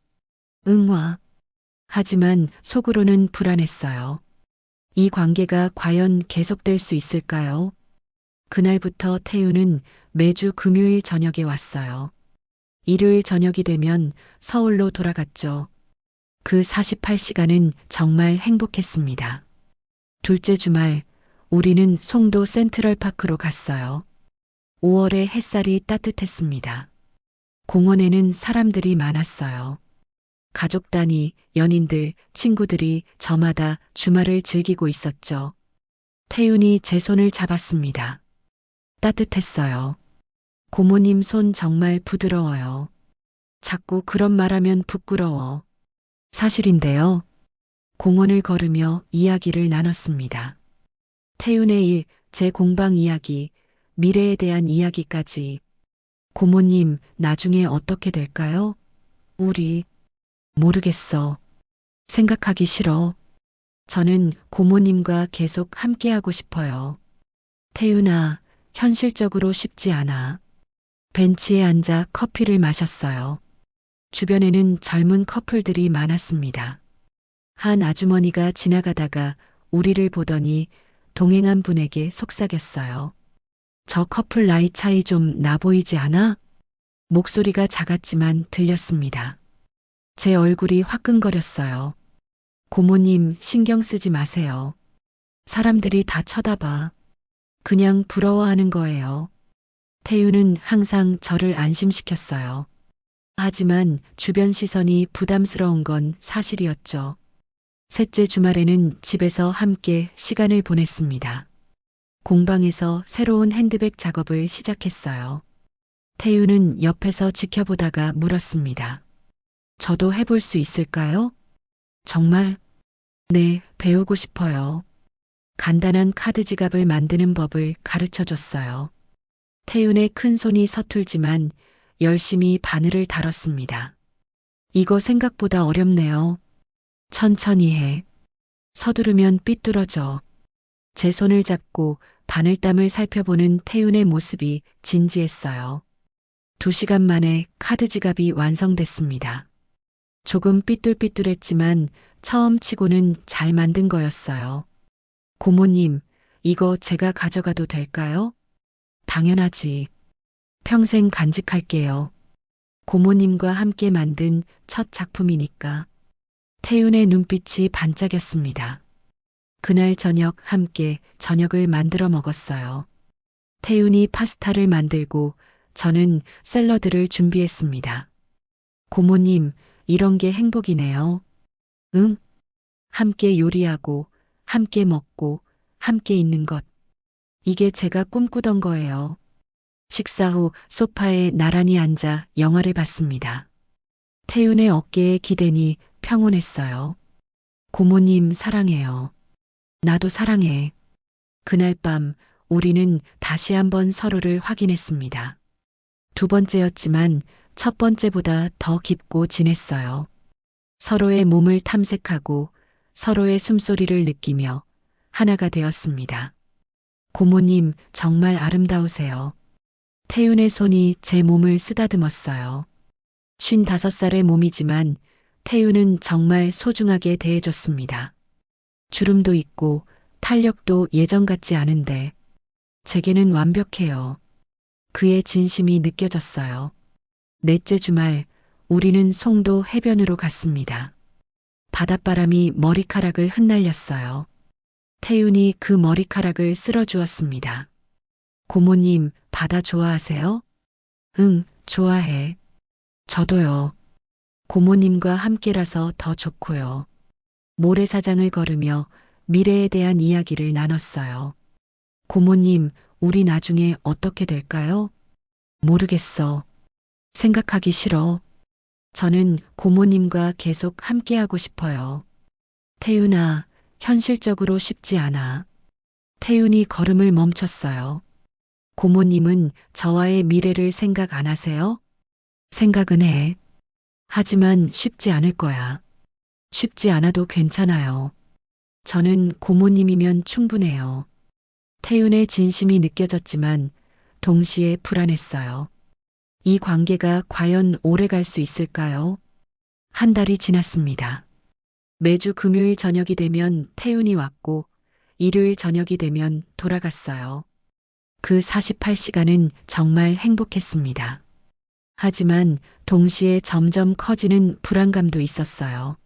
응, 와. 하지만 속으로는 불안했어요. 이 관계가 과연 계속될 수 있을까요? 그날부터 태윤은 매주 금요일 저녁에 왔어요. 일요일 저녁이 되면 서울로 돌아갔죠. 그 48시간은 정말 행복했습니다. 둘째 주말, 우리는 송도 센트럴파크로 갔어요. 5월에 햇살이 따뜻했습니다. 공원에는 사람들이 많았어요. 가족 단위, 연인들, 친구들이 저마다 주말을 즐기고 있었죠. 태윤이 제 손을 잡았습니다. 따뜻했어요. 고모님 손 정말 부드러워요. 자꾸 그런 말하면 부끄러워. 사실인데요. 공원을 걸으며 이야기를 나눴습니다. 태윤의 일, 제 공방 이야기, 미래에 대한 이야기까지. 고모님, 나중에 어떻게 될까요? 우리, 모르겠어. 생각하기 싫어. 저는 고모님과 계속 함께하고 싶어요. 태윤아, 현실적으로 쉽지 않아. 벤치에 앉아 커피를 마셨어요. 주변에는 젊은 커플들이 많았습니다. 한 아주머니가 지나가다가 우리를 보더니 동행한 분에게 속삭였어요. 저 커플 나이 차이 좀 나 보이지 않아? 목소리가 작았지만 들렸습니다. 제 얼굴이 화끈거렸어요. 고모님 신경 쓰지 마세요. 사람들이 다 쳐다봐. 그냥 부러워하는 거예요. 태윤은 항상 저를 안심시켰어요. 하지만 주변 시선이 부담스러운 건 사실이었죠. 셋째 주말에는 집에서 함께 시간을 보냈습니다. 공방에서 새로운 핸드백 작업을 시작했어요. 태윤은 옆에서 지켜보다가 물었습니다. 저도 해볼 수 있을까요? 정말? 네, 배우고 싶어요. 간단한 카드 지갑을 만드는 법을 가르쳐 줬어요. 태윤의 큰 손이 서툴지만 열심히 바늘을 달았습니다. 이거 생각보다 어렵네요. 천천히 해. 서두르면 삐뚤어져. 제 손을 잡고 바늘땀을 살펴보는 태윤의 모습이 진지했어요. 2시간 만에 카드 지갑이 완성됐습니다. 조금 삐뚤삐뚤했지만 처음 치고는 잘 만든 거였어요. 고모님, 이거 제가 가져가도 될까요? 당연하지. 평생 간직할게요. 고모님과 함께 만든 첫 작품이니까. 태윤의 눈빛이 반짝였습니다. 그날 저녁 함께 저녁을 만들어 먹었어요. 태윤이 파스타를 만들고 저는 샐러드를 준비했습니다. 고모님, 이런 게 행복이네요. 응? 함께 요리하고, 함께 먹고, 함께 있는 것. 이게 제가 꿈꾸던 거예요. 식사 후 소파에 나란히 앉아 영화를 봤습니다. 태윤의 어깨에 기대니 평온했어요. 고모님 사랑해요. 나도 사랑해. 그날 밤 우리는 다시 한번 서로를 확인했습니다. 두 번째였지만 첫 번째보다 더 깊고 진했어요. 서로의 몸을 탐색하고 서로의 숨소리를 느끼며 하나가 되었습니다. 고모님 정말 아름다우세요. 태윤의 손이 제 몸을 쓰다듬었어요. 55살의 몸이지만 태우는 정말 소중하게 대해줬습니다. 주름도 있고 탄력도 예전 같지 않은데 제게는 완벽해요. 그의 진심이 느껴졌어요. 넷째 주말 우리는 송도 해변으로 갔습니다. 바닷바람이 머리카락을 흩날렸어요. 태윤이 그 머리카락을 쓸어주었습니다. 고모님, 바다 좋아하세요? 응, 좋아해. 저도요. 고모님과 함께라서 더 좋고요. 모래사장을 걸으며 미래에 대한 이야기를 나눴어요. 고모님, 우리 나중에 어떻게 될까요? 모르겠어. 생각하기 싫어. 저는 고모님과 계속 함께하고 싶어요. 태윤아, 현실적으로 쉽지 않아. 태윤이 걸음을 멈췄어요. 고모님은 저와의 미래를 생각 안 하세요? 생각은 해. 하지만 쉽지 않을 거야. 쉽지 않아도 괜찮아요. 저는 고모님이면 충분해요. 태윤의 진심이 느껴졌지만 동시에 불안했어요. 이 관계가 과연 오래 갈 수 있을까요? 한 달이 지났습니다. 매주 금요일 저녁이 되면 태윤이 왔고 일요일 저녁이 되면 돌아갔어요. 그 48시간은 정말 행복했습니다. 하지만 동시에 점점 커지는 불안감도 있었어요.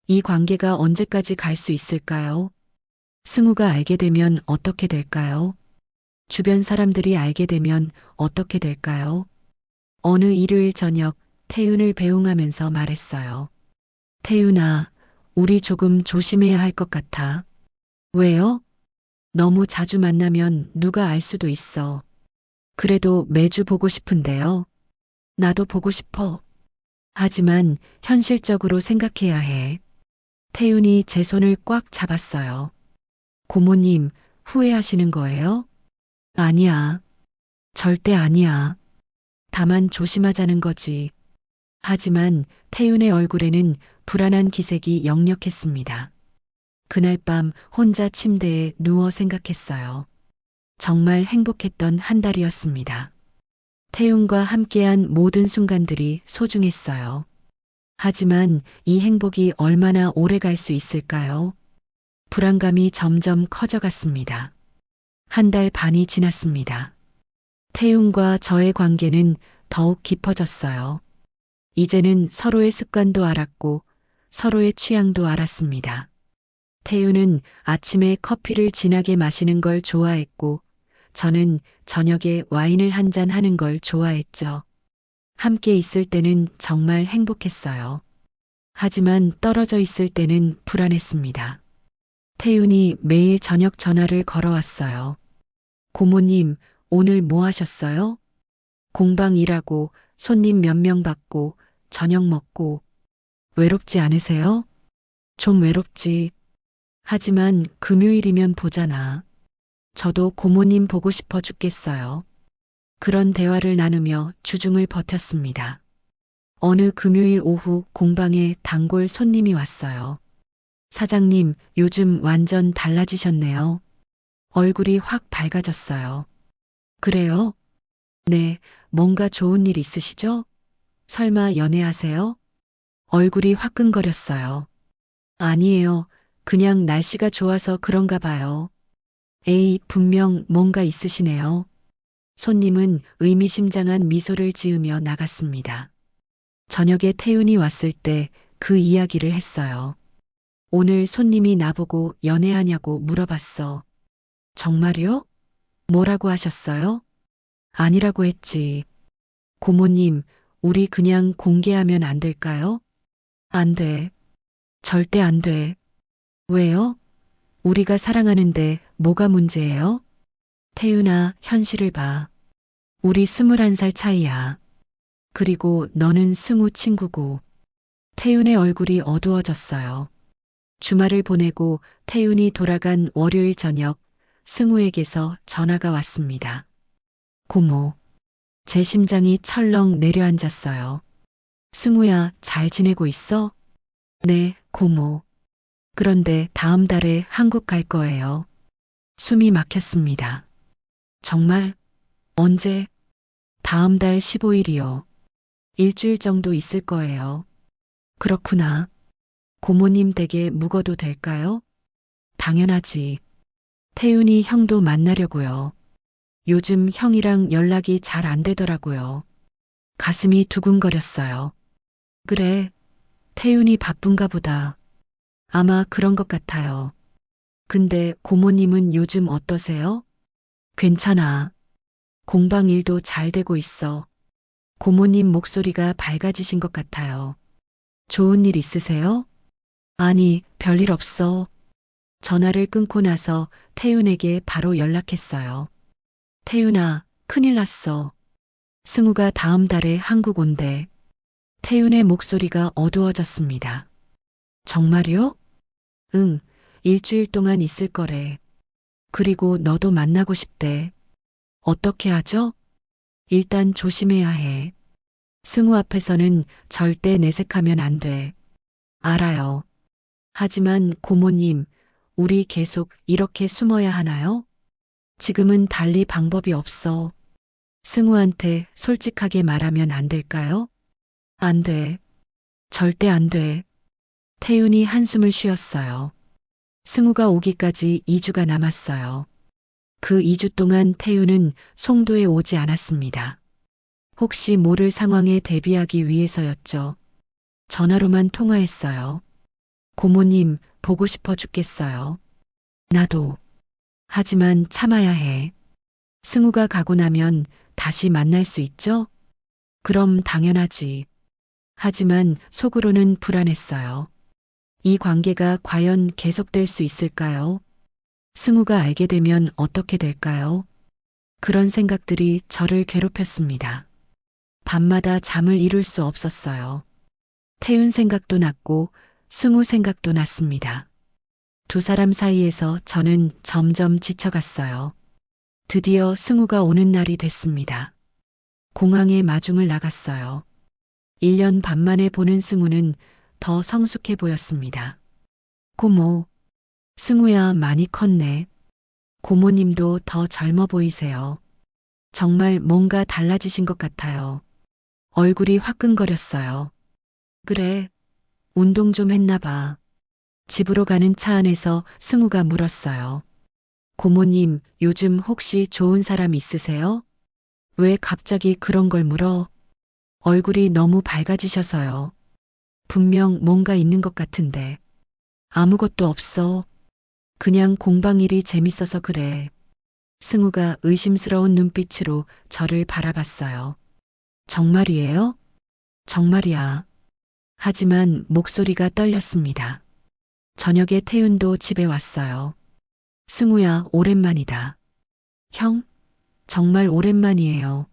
이 관계가 언제까지 갈 수 있을까요? 승우가 알게 되면 어떻게 될까요? 주변 사람들이 알게 되면 어떻게 될까요? 어느 일요일 저녁 태윤을 배웅하면서 말했어요. 태윤아, 우리 조금 조심해야 할 것 같아. 왜요? 너무 자주 만나면 누가 알 수도 있어. 그래도 매주 보고 싶은데요. 나도 보고 싶어. 하지만 현실적으로 생각해야 해. 태윤이 제 손을 꽉 잡았어요. 고모님, 후회하시는 거예요? 아니야. 절대 아니야. 다만 조심하자는 거지. 하지만 태윤의 얼굴에는 불안한 기색이 역력했습니다. 그날 밤 혼자 침대에 누워 생각했어요. 정말 행복했던 한 달이었습니다. 태윤과 함께한 모든 순간들이 소중했어요. 하지만 이 행복이 얼마나 오래 갈 수 있을까요? 불안감이 점점 커져갔습니다. 한 달 반이 지났습니다. 태윤과 저의 관계는 더욱 깊어졌어요. 이제는 서로의 습관도 알았고 서로의 취향도 알았습니다. 태윤은 아침에 커피를 진하게 마시는 걸 좋아했고 저는 저녁에 와인을 한 잔 하는 걸 좋아했죠. 함께 있을 때는 정말 행복했어요. 하지만 떨어져 있을 때는 불안했습니다. 태윤이 매일 저녁 전화를 걸어왔어요. 고모님, 오늘 뭐 하셨어요? 공방 일하고 손님 몇 명 받고 저녁 먹고 외롭지 않으세요? 좀 외롭지. 하지만 금요일이면 보잖아. 저도 고모님 보고 싶어 죽겠어요. 그런 대화를 나누며 주중을 버텼습니다. 어느 금요일 오후 공방에 단골 손님이 왔어요. 사장님, 요즘 완전 달라지셨네요. 얼굴이 확 밝아졌어요. 그래요? 네, 뭔가 좋은 일 있으시죠? 설마 연애하세요? 얼굴이 화끈거렸어요. 아니에요. 그냥 날씨가 좋아서 그런가 봐요. 에이, 분명 뭔가 있으시네요. 손님은 의미심장한 미소를 지으며 나갔습니다. 저녁에 태윤이 왔을 때 그 이야기를 했어요. 오늘 손님이 나보고 연애하냐고 물어봤어. 정말요? 뭐라고 하셨어요? 아니라고 했지. 고모님, 우리 그냥 공개하면 안 될까요? 안 돼. 절대 안 돼. 왜요? 우리가 사랑하는데 뭐가 문제예요? 태윤아, 현실을 봐. 우리 21살 차이야. 그리고 너는 승우 친구고. 태윤의 얼굴이 어두워졌어요. 주말을 보내고 태윤이 돌아간 월요일 저녁, 승우에게서 전화가 왔습니다. 고모. 제 심장이 철렁 내려앉았어요. 승우야, 잘 지내고 있어? 네, 고모. 그런데 다음 달에 한국 갈 거예요. 숨이 막혔습니다. 정말? 언제? 다음 달 15일이요. 일주일 정도 있을 거예요. 그렇구나. 고모님 댁에 묵어도 될까요? 당연하지. 태윤이 형도 만나려고요. 요즘 형이랑 연락이 잘 안 되더라고요. 가슴이 두근거렸어요. 그래, 태윤이 바쁜가 보다. 아마 그런 것 같아요. 근데 고모님은 요즘 어떠세요? 괜찮아. 공방 일도 잘 되고 있어. 고모님 목소리가 밝아지신 것 같아요. 좋은 일 있으세요? 아니, 별일 없어. 전화를 끊고 나서 태윤에게 바로 연락했어요. 태윤아, 큰일 났어. 승우가 다음 달에 한국 온대. 태윤의 목소리가 어두워졌습니다. 정말요? 응, 일주일 동안 있을 거래. 그리고 너도 만나고 싶대. 어떻게 하죠? 일단 조심해야 해. 승우 앞에서는 절대 내색하면 안 돼. 알아요. 하지만 고모님, 우리 계속 이렇게 숨어야 하나요? 지금은 달리 방법이 없어. 승우한테 솔직하게 말하면 안 될까요? 안 돼. 절대 안 돼. 태윤이 한숨을 쉬었어요. 승우가 오기까지 2주가 남았어요. 그 2주 동안 태윤은 송도에 오지 않았습니다. 혹시 모를 상황에 대비하기 위해서였죠. 전화로만 통화했어요. 고모님, 보고 싶어 죽겠어요. 나도. 하지만 참아야 해. 승우가 가고 나면 다시 만날 수 있죠? 그럼 당연하지. 하지만 속으로는 불안했어요. 이 관계가 과연 계속될 수 있을까요? 승우가 알게 되면 어떻게 될까요? 그런 생각들이 저를 괴롭혔습니다. 밤마다 잠을 이룰 수 없었어요. 태윤 생각도 났고 승우 생각도 났습니다. 두 사람 사이에서 저는 점점 지쳐갔어요. 드디어 승우가 오는 날이 됐습니다. 공항에 마중을 나갔어요. 1년 반 만에 보는 승우는 더 성숙해 보였습니다. 고모, 승우야 많이 컸네. 고모님도 더 젊어 보이세요. 정말 뭔가 달라지신 것 같아요. 얼굴이 화끈거렸어요. 그래, 운동 좀 했나 봐. 집으로 가는 차 안에서 승우가 물었어요. 고모님, 요즘 혹시 좋은 사람 있으세요? 왜 갑자기 그런 걸 물어? 얼굴이 너무 밝아지셔서요. 분명 뭔가 있는 것 같은데. 아무것도 없어. 그냥 공방 일이 재밌어서 그래. 승우가 의심스러운 눈빛으로 저를 바라봤어요. 정말이에요? 정말이야. 하지만 목소리가 떨렸습니다. 저녁에 태윤도 집에 왔어요. 승우야, 오랜만이다. 형? 정말 오랜만이에요.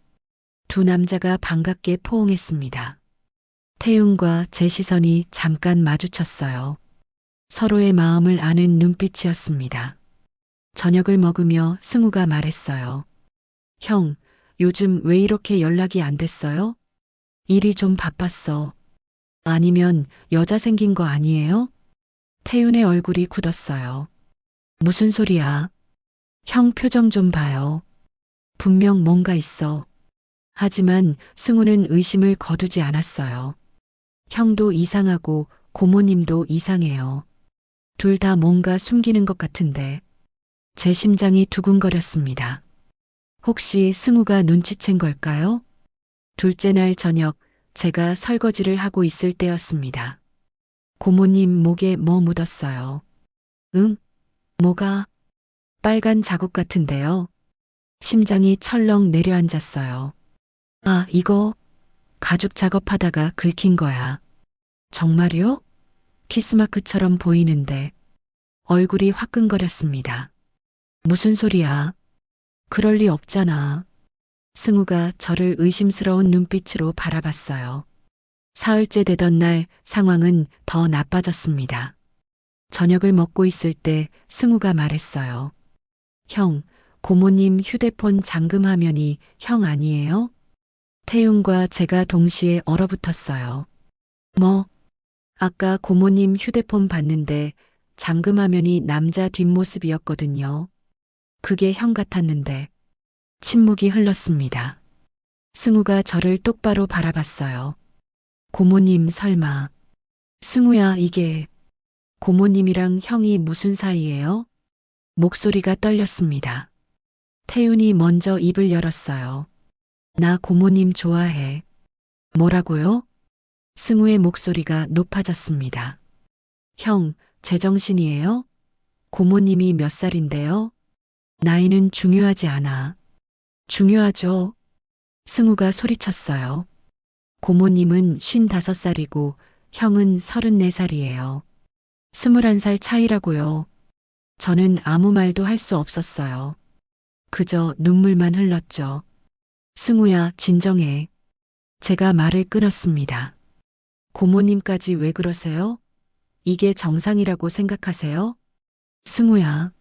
두 남자가 반갑게 포옹했습니다. 태윤과 제 시선이 잠깐 마주쳤어요. 서로의 마음을 아는 눈빛이었습니다. 저녁을 먹으며 승우가 말했어요. 형, 요즘 왜 이렇게 연락이 안 됐어요? 일이 좀 바빴어. 아니면 여자 생긴 거 아니에요? 태윤의 얼굴이 굳었어요. 무슨 소리야? 형 표정 좀 봐요. 분명 뭔가 있어. 하지만 승우는 의심을 거두지 않았어요. 형도 이상하고 고모님도 이상해요. 둘 다 뭔가 숨기는 것 같은데. 제 심장이 두근거렸습니다. 혹시 승우가 눈치챈 걸까요? 둘째 날 저녁 제가 설거지를 하고 있을 때였습니다. 고모님 목에 뭐 묻었어요? 응? 뭐가? 빨간 자국 같은데요. 심장이 철렁 내려앉았어요. 아, 이거 가죽 작업하다가 긁힌 거야. 정말요? 키스마크처럼 보이는데 얼굴이 화끈거렸습니다. 무슨 소리야? 그럴 리 없잖아. 승우가 저를 의심스러운 눈빛으로 바라봤어요. 사흘째 되던 날 상황은 더 나빠졌습니다. 저녁을 먹고 있을 때 승우가 말했어요. 형, 고모님 휴대폰 잠금 화면이 형 아니에요? 태윤과 제가 동시에 얼어붙었어요. 뭐? 아까 고모님 휴대폰 봤는데 잠금 화면이 남자 뒷모습이었거든요. 그게 형 같았는데. 침묵이 흘렀습니다. 승우가 저를 똑바로 바라봤어요. 고모님 설마 승우야, 이게 고모님이랑 형이 무슨 사이예요? 목소리가 떨렸습니다. 태윤이 먼저 입을 열었어요. 나 고모님 좋아해. 뭐라고요? 승우의 목소리가 높아졌습니다. 형, 제정신이에요? 고모님이 몇 살인데요? 나이는 중요하지 않아. 중요하죠. 승우가 소리쳤어요. 고모님은 55살이고 형은 34살이에요. 21살 차이라고요. 저는 아무 말도 할 수 없었어요. 그저 눈물만 흘렀죠. 승우야, 진정해. 제가 말을 끊었습니다. 고모님까지 왜 그러세요? 이게 정상이라고 생각하세요? 승우야,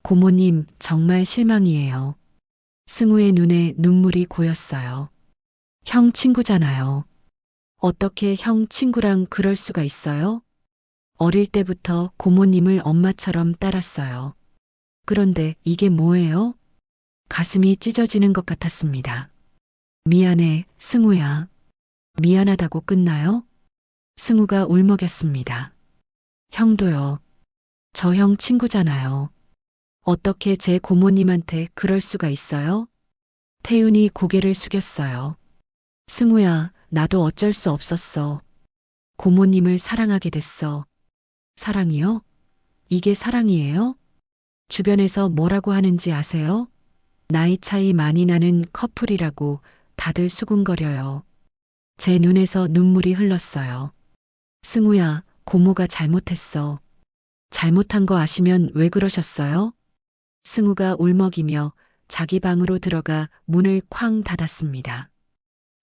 고모님 정말 실망이에요. 승우의 눈에 눈물이 고였어요. 형 친구잖아요. 어떻게 형 친구랑 그럴 수가 있어요? 어릴 때부터 고모님을 엄마처럼 따랐어요. 그런데 이게 뭐예요? 가슴이 찢어지는 것 같았습니다. 미안해, 승우야. 미안하다고 끝나요? 승우가 울먹였습니다. 형도요. 저 형 친구잖아요. 어떻게 제 고모님한테 그럴 수가 있어요? 태윤이 고개를 숙였어요. 승우야, 나도 어쩔 수 없었어. 고모님을 사랑하게 됐어. 사랑이요? 이게 사랑이에요? 주변에서 뭐라고 하는지 아세요? 나이 차이 많이 나는 커플이라고 다들 수군거려요. 제 눈에서 눈물이 흘렀어요. 승우야, 고모가 잘못했어. 잘못한 거 아시면 왜 그러셨어요? 승우가 울먹이며 자기 방으로 들어가 문을 쾅 닫았습니다.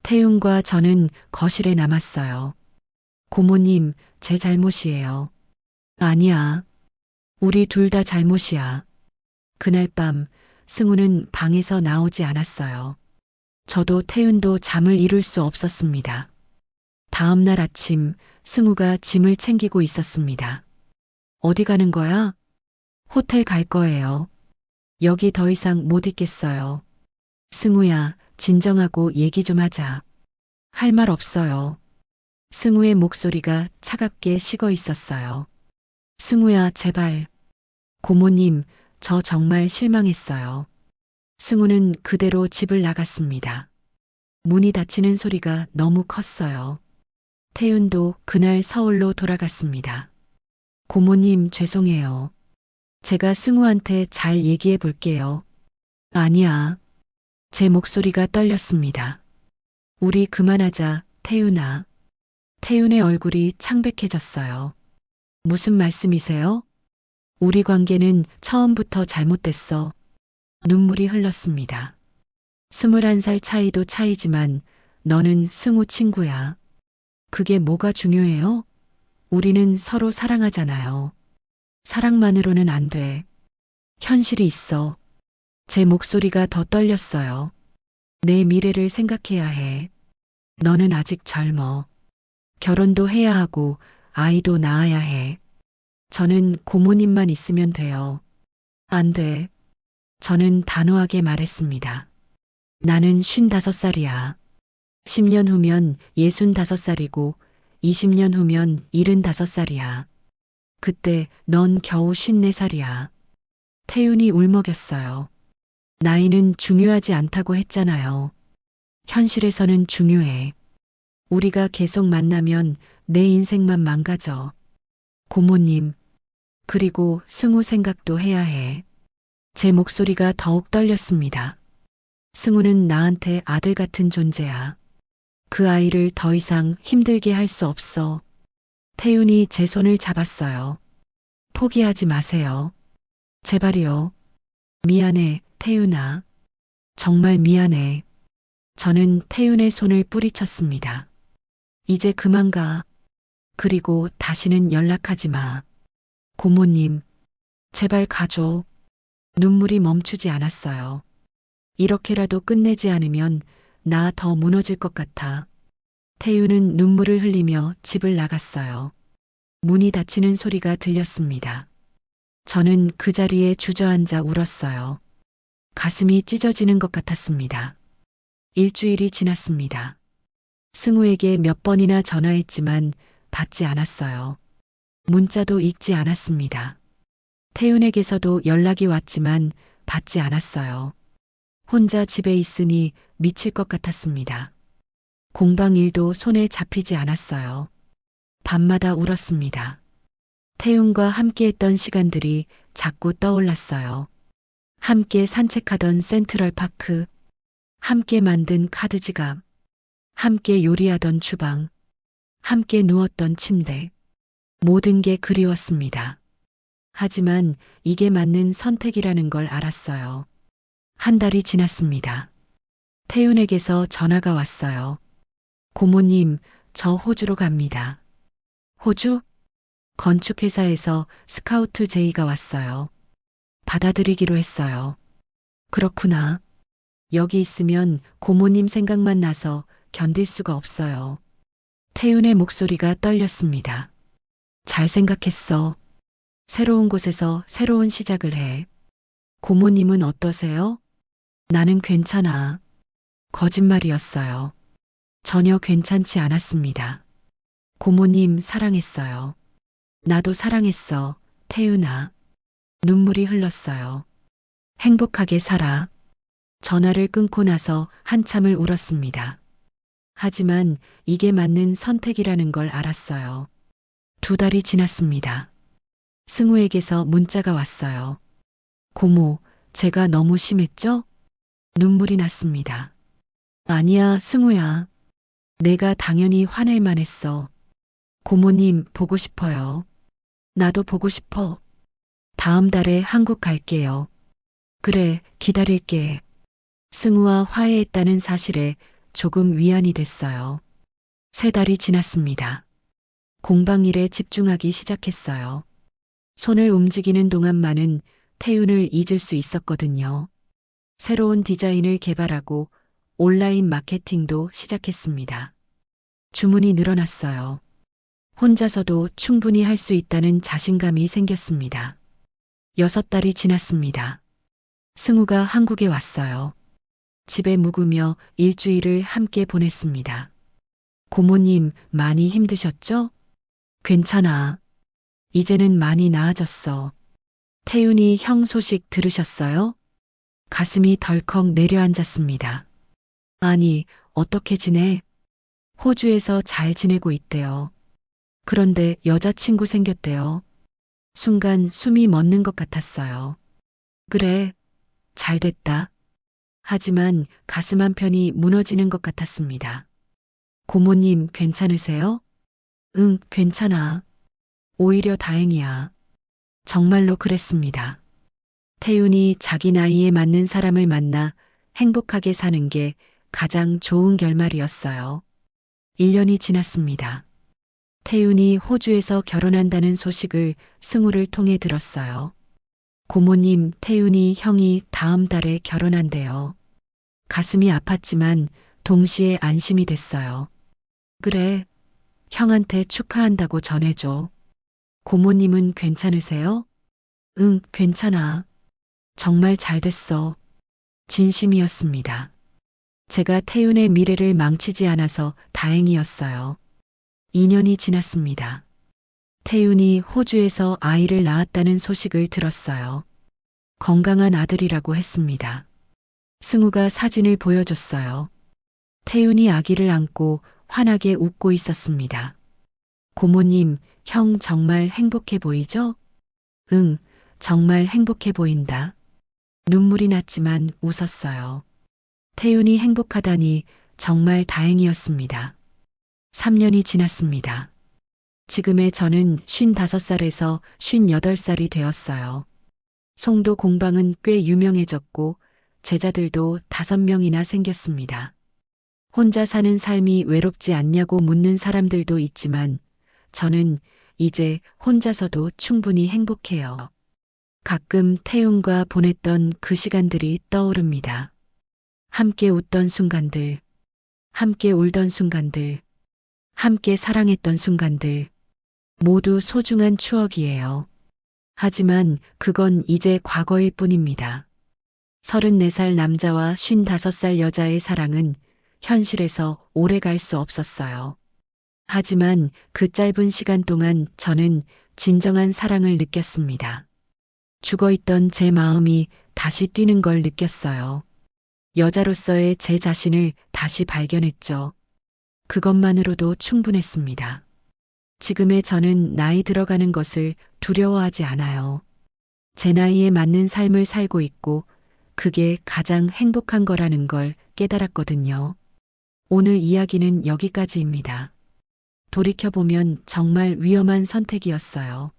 태윤과 저는 거실에 남았어요. 고모님, 제 잘못이에요. 아니야. 우리 둘 다 잘못이야. 그날 밤 승우는 방에서 나오지 않았어요. 저도 태윤도 잠을 이룰 수 없었습니다. 다음 날 아침 승우가 짐을 챙기고 있었습니다. 어디 가는 거야? 호텔 갈 거예요. 여기 더 이상 못 있겠어요. 승우야, 진정하고 얘기 좀 하자. 할 말 없어요. 승우의 목소리가 차갑게 식어 있었어요. 승우야, 제발. 고모님, 저 정말 실망했어요. 승우는 그대로 집을 나갔습니다. 문이 닫히는 소리가 너무 컸어요. 태윤도 그날 서울로 돌아갔습니다. 고모님, 죄송해요. 제가 승우한테 잘 얘기해 볼게요. 아니야. 제 목소리가 떨렸습니다. 우리 그만하자, 태윤아. 태윤의 얼굴이 창백해졌어요. 무슨 말씀이세요? 우리 관계는 처음부터 잘못됐어. 눈물이 흘렀습니다. 21살 차이도 차이지만 너는 승우 친구야. 그게 뭐가 중요해요? 우리는 서로 사랑하잖아요. 사랑만으로는 안 돼. 현실이 있어. 제 목소리가 더 떨렸어요. 내 미래를 생각해야 해. 너는 아직 젊어. 결혼도 해야 하고 아이도 낳아야 해. 저는 고모님만 있으면 돼요. 안 돼. 저는 단호하게 말했습니다. 나는 55살이야. 10년 후면 65살이고 20년 후면 75살이야. 그때 넌 겨우 54살이야. 태윤이 울먹였어요. 나이는 중요하지 않다고 했잖아요. 현실에서는 중요해. 우리가 계속 만나면 내 인생만 망가져. 고모님, 그리고 승우 생각도 해야 해. 제 목소리가 더욱 떨렸습니다. 승우는 나한테 아들 같은 존재야. 그 아이를 더 이상 힘들게 할 수 없어. 태윤이 제 손을 잡았어요. 포기하지 마세요. 제발이요. 미안해, 태윤아. 정말 미안해. 저는 태윤의 손을 뿌리쳤습니다. 이제 그만 가. 그리고 다시는 연락하지 마. 고모님, 제발 가줘. 눈물이 멈추지 않았어요. 이렇게라도 끝내지 않으면 나 더 무너질 것 같아. 태윤은 눈물을 흘리며 집을 나갔어요. 문이 닫히는 소리가 들렸습니다. 저는 그 자리에 주저앉아 울었어요. 가슴이 찢어지는 것 같았습니다. 일주일이 지났습니다. 승우에게 몇 번이나 전화했지만 받지 않았어요. 문자도 읽지 않았습니다. 태윤에게서도 연락이 왔지만 받지 않았어요. 혼자 집에 있으니 미칠 것 같았습니다. 공방 일도 손에 잡히지 않았어요. 밤마다 울었습니다. 태윤과 함께했던 시간들이 자꾸 떠올랐어요. 함께 산책하던 센트럴파크, 함께 만든 카드 지갑, 함께 요리하던 주방, 함께 누웠던 침대. 모든 게 그리웠습니다. 하지만 이게 맞는 선택이라는 걸 알았어요. 한 달이 지났습니다. 태윤에게서 전화가 왔어요. 고모님, 저 호주로 갑니다. 호주? 건축회사에서 스카우트 제의가 왔어요. 받아들이기로 했어요. 그렇구나. 여기 있으면 고모님 생각만 나서 견딜 수가 없어요. 태윤의 목소리가 떨렸습니다. 잘 생각했어. 새로운 곳에서 새로운 시작을 해. 고모님은 어떠세요? 나는 괜찮아. 거짓말이었어요. 전혀 괜찮지 않았습니다. 고모님 사랑했어요. 나도 사랑했어, 태윤아. 눈물이 흘렀어요. 행복하게 살아. 전화를 끊고 나서 한참을 울었습니다. 하지만 이게 맞는 선택이라는 걸 알았어요. 2달이 지났습니다. 승우에게서 문자가 왔어요. 고모, 제가 너무 심했죠? 눈물이 났습니다. 아니야, 승우야. 내가 당연히 화낼 만했어. 고모님 보고 싶어요. 나도 보고 싶어. 다음 달에 한국 갈게요. 그래, 기다릴게. 승우와 화해했다는 사실에 조금 위안이 됐어요. 3달이 지났습니다. 공방 일에 집중하기 시작했어요. 손을 움직이는 동안만은 태윤을 잊을 수 있었거든요. 새로운 디자인을 개발하고 온라인 마케팅도 시작했습니다. 주문이 늘어났어요. 혼자서도 충분히 할 수 있다는 자신감이 생겼습니다. 6달이 지났습니다. 승우가 한국에 왔어요. 집에 묵으며 일주일을 함께 보냈습니다. 고모님 많이 힘드셨죠? 괜찮아. 이제는 많이 나아졌어. 태윤이 형 소식 들으셨어요? 가슴이 덜컥 내려앉았습니다. 아니, 어떻게 지내? 호주에서 잘 지내고 있대요. 그런데 여자친구 생겼대요. 순간 숨이 멎는 것 같았어요. 그래, 잘 됐다. 하지만 가슴 한편이 무너지는 것 같았습니다. 고모님 괜찮으세요? 응, 괜찮아. 오히려 다행이야. 정말로 그랬습니다. 태윤이 자기 나이에 맞는 사람을 만나 행복하게 사는 게 가장 좋은 결말이었어요. 1년이 지났습니다. 태윤이 호주에서 결혼한다는 소식을 승우를 통해 들었어요. 고모님, 태윤이 형이 다음 달에 결혼한대요. 가슴이 아팠지만 동시에 안심이 됐어요. 그래, 형한테 축하한다고 전해줘. 고모님은 괜찮으세요? 응, 괜찮아. 정말 잘 됐어. 진심이었습니다. 제가 태윤의 미래를 망치지 않아서 다행이었어요. 2년이 지났습니다. 태윤이 호주에서 아이를 낳았다는 소식을 들었어요. 건강한 아들이라고 했습니다. 승우가 사진을 보여줬어요. 태윤이 아기를 안고 환하게 웃고 있었습니다. 고모님, 형 정말 행복해 보이죠? 응, 정말 행복해 보인다. 눈물이 났지만 웃었어요. 태윤이 행복하다니 정말 다행이었습니다. 3년이 지났습니다. 지금의 저는 55살에서 58살이 되었어요. 송도 공방은 꽤 유명해졌고 제자들도 5명이나 생겼습니다. 혼자 사는 삶이 외롭지 않냐고 묻는 사람들도 있지만 저는 이제 혼자서도 충분히 행복해요. 가끔 태윤과 보냈던 그 시간들이 떠오릅니다. 함께 웃던 순간들, 함께 울던 순간들, 함께 사랑했던 순간들, 모두 소중한 추억이에요. 하지만 그건 이제 과거일 뿐입니다. 34살 남자와 55살 여자의 사랑은 현실에서 오래 갈 수 없었어요. 하지만 그 짧은 시간 동안 저는 진정한 사랑을 느꼈습니다. 죽어있던 제 마음이 다시 뛰는 걸 느꼈어요. 여자로서의 제 자신을 다시 발견했죠. 그것만으로도 충분했습니다. 지금의 저는 나이 들어가는 것을 두려워하지 않아요. 제 나이에 맞는 삶을 살고 있고 그게 가장 행복한 거라는 걸 깨달았거든요. 오늘 이야기는 여기까지입니다. 돌이켜보면 정말 위험한 선택이었어요.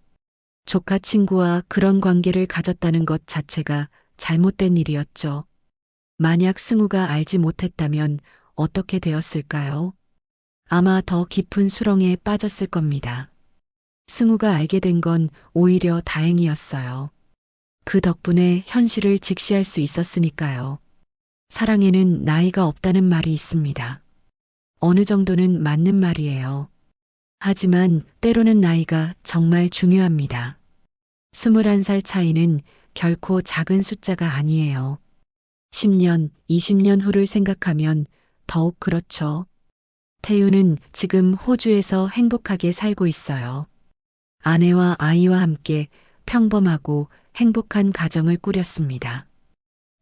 조카 친구와 그런 관계를 가졌다는 것 자체가 잘못된 일이었죠. 만약 승우가 알지 못했다면 어떻게 되었을까요? 아마 더 깊은 수렁에 빠졌을 겁니다. 승우가 알게 된 건 오히려 다행이었어요. 그 덕분에 현실을 직시할 수 있었으니까요. 사랑에는 나이가 없다는 말이 있습니다. 어느 정도는 맞는 말이에요. 하지만 때로는 나이가 정말 중요합니다. 21살 차이는 결코 작은 숫자가 아니에요. 10년, 20년 후를 생각하면 더욱 그렇죠. 태유는 지금 호주에서 행복하게 살고 있어요. 아내와 아이와 함께 평범하고 행복한 가정을 꾸렸습니다.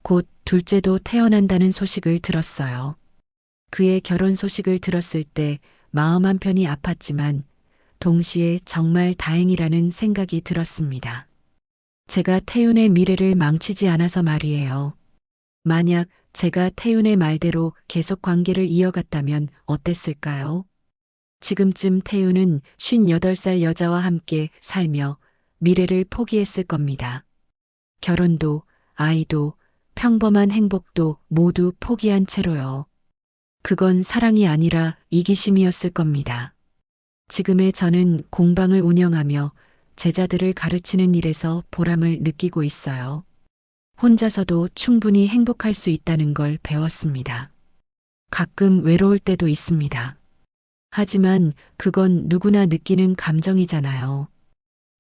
곧 둘째도 태어난다는 소식을 들었어요. 그의 결혼 소식을 들었을 때 마음 한편이 아팠지만 동시에 정말 다행이라는 생각이 들었습니다. 제가 태윤의 미래를 망치지 않아서 말이에요. 만약 제가 태윤의 말대로 계속 관계를 이어갔다면 어땠을까요? 지금쯤 태윤은 58살 여자와 함께 살며 미래를 포기했을 겁니다. 결혼도, 아이도, 평범한 행복도 모두 포기한 채로요. 그건 사랑이 아니라 이기심이었을 겁니다. 지금의 저는 공방을 운영하며 제자들을 가르치는 일에서 보람을 느끼고 있어요. 혼자서도 충분히 행복할 수 있다는 걸 배웠습니다. 가끔 외로울 때도 있습니다. 하지만 그건 누구나 느끼는 감정이잖아요.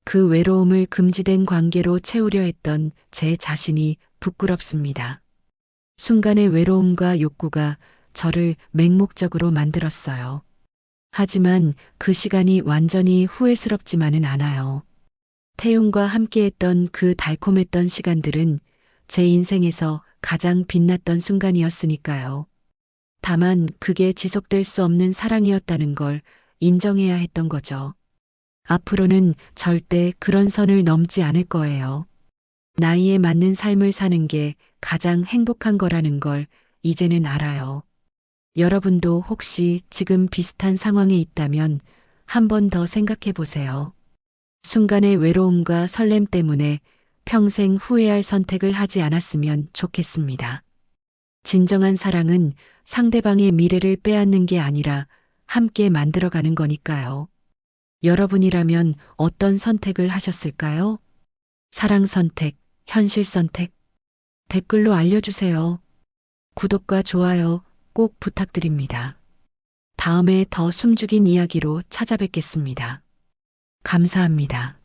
그 외로움을 금지된 관계로 채우려 했던 제 자신이 부끄럽습니다. 순간의 외로움과 욕구가 저를 맹목적으로 만들었어요. 하지만 그 시간이 완전히 후회스럽지만은 않아요. 태윤과 함께했던 그 달콤했던 시간들은 제 인생에서 가장 빛났던 순간이었으니까요. 다만 그게 지속될 수 없는 사랑이었다는 걸 인정해야 했던 거죠. 앞으로는 절대 그런 선을 넘지 않을 거예요. 나이에 맞는 삶을 사는 게 가장 행복한 거라는 걸 이제는 알아요. 여러분도 혹시 지금 비슷한 상황에 있다면 한 번 더 생각해 보세요. 순간의 외로움과 설렘 때문에 평생 후회할 선택을 하지 않았으면 좋겠습니다. 진정한 사랑은 상대방의 미래를 빼앗는 게 아니라 함께 만들어가는 거니까요. 여러분이라면 어떤 선택을 하셨을까요? 사랑 선택, 현실 선택? 댓글로 알려주세요. 구독과 좋아요 꼭 부탁드립니다. 다음에 더 숨죽인 이야기로 찾아뵙겠습니다. 감사합니다.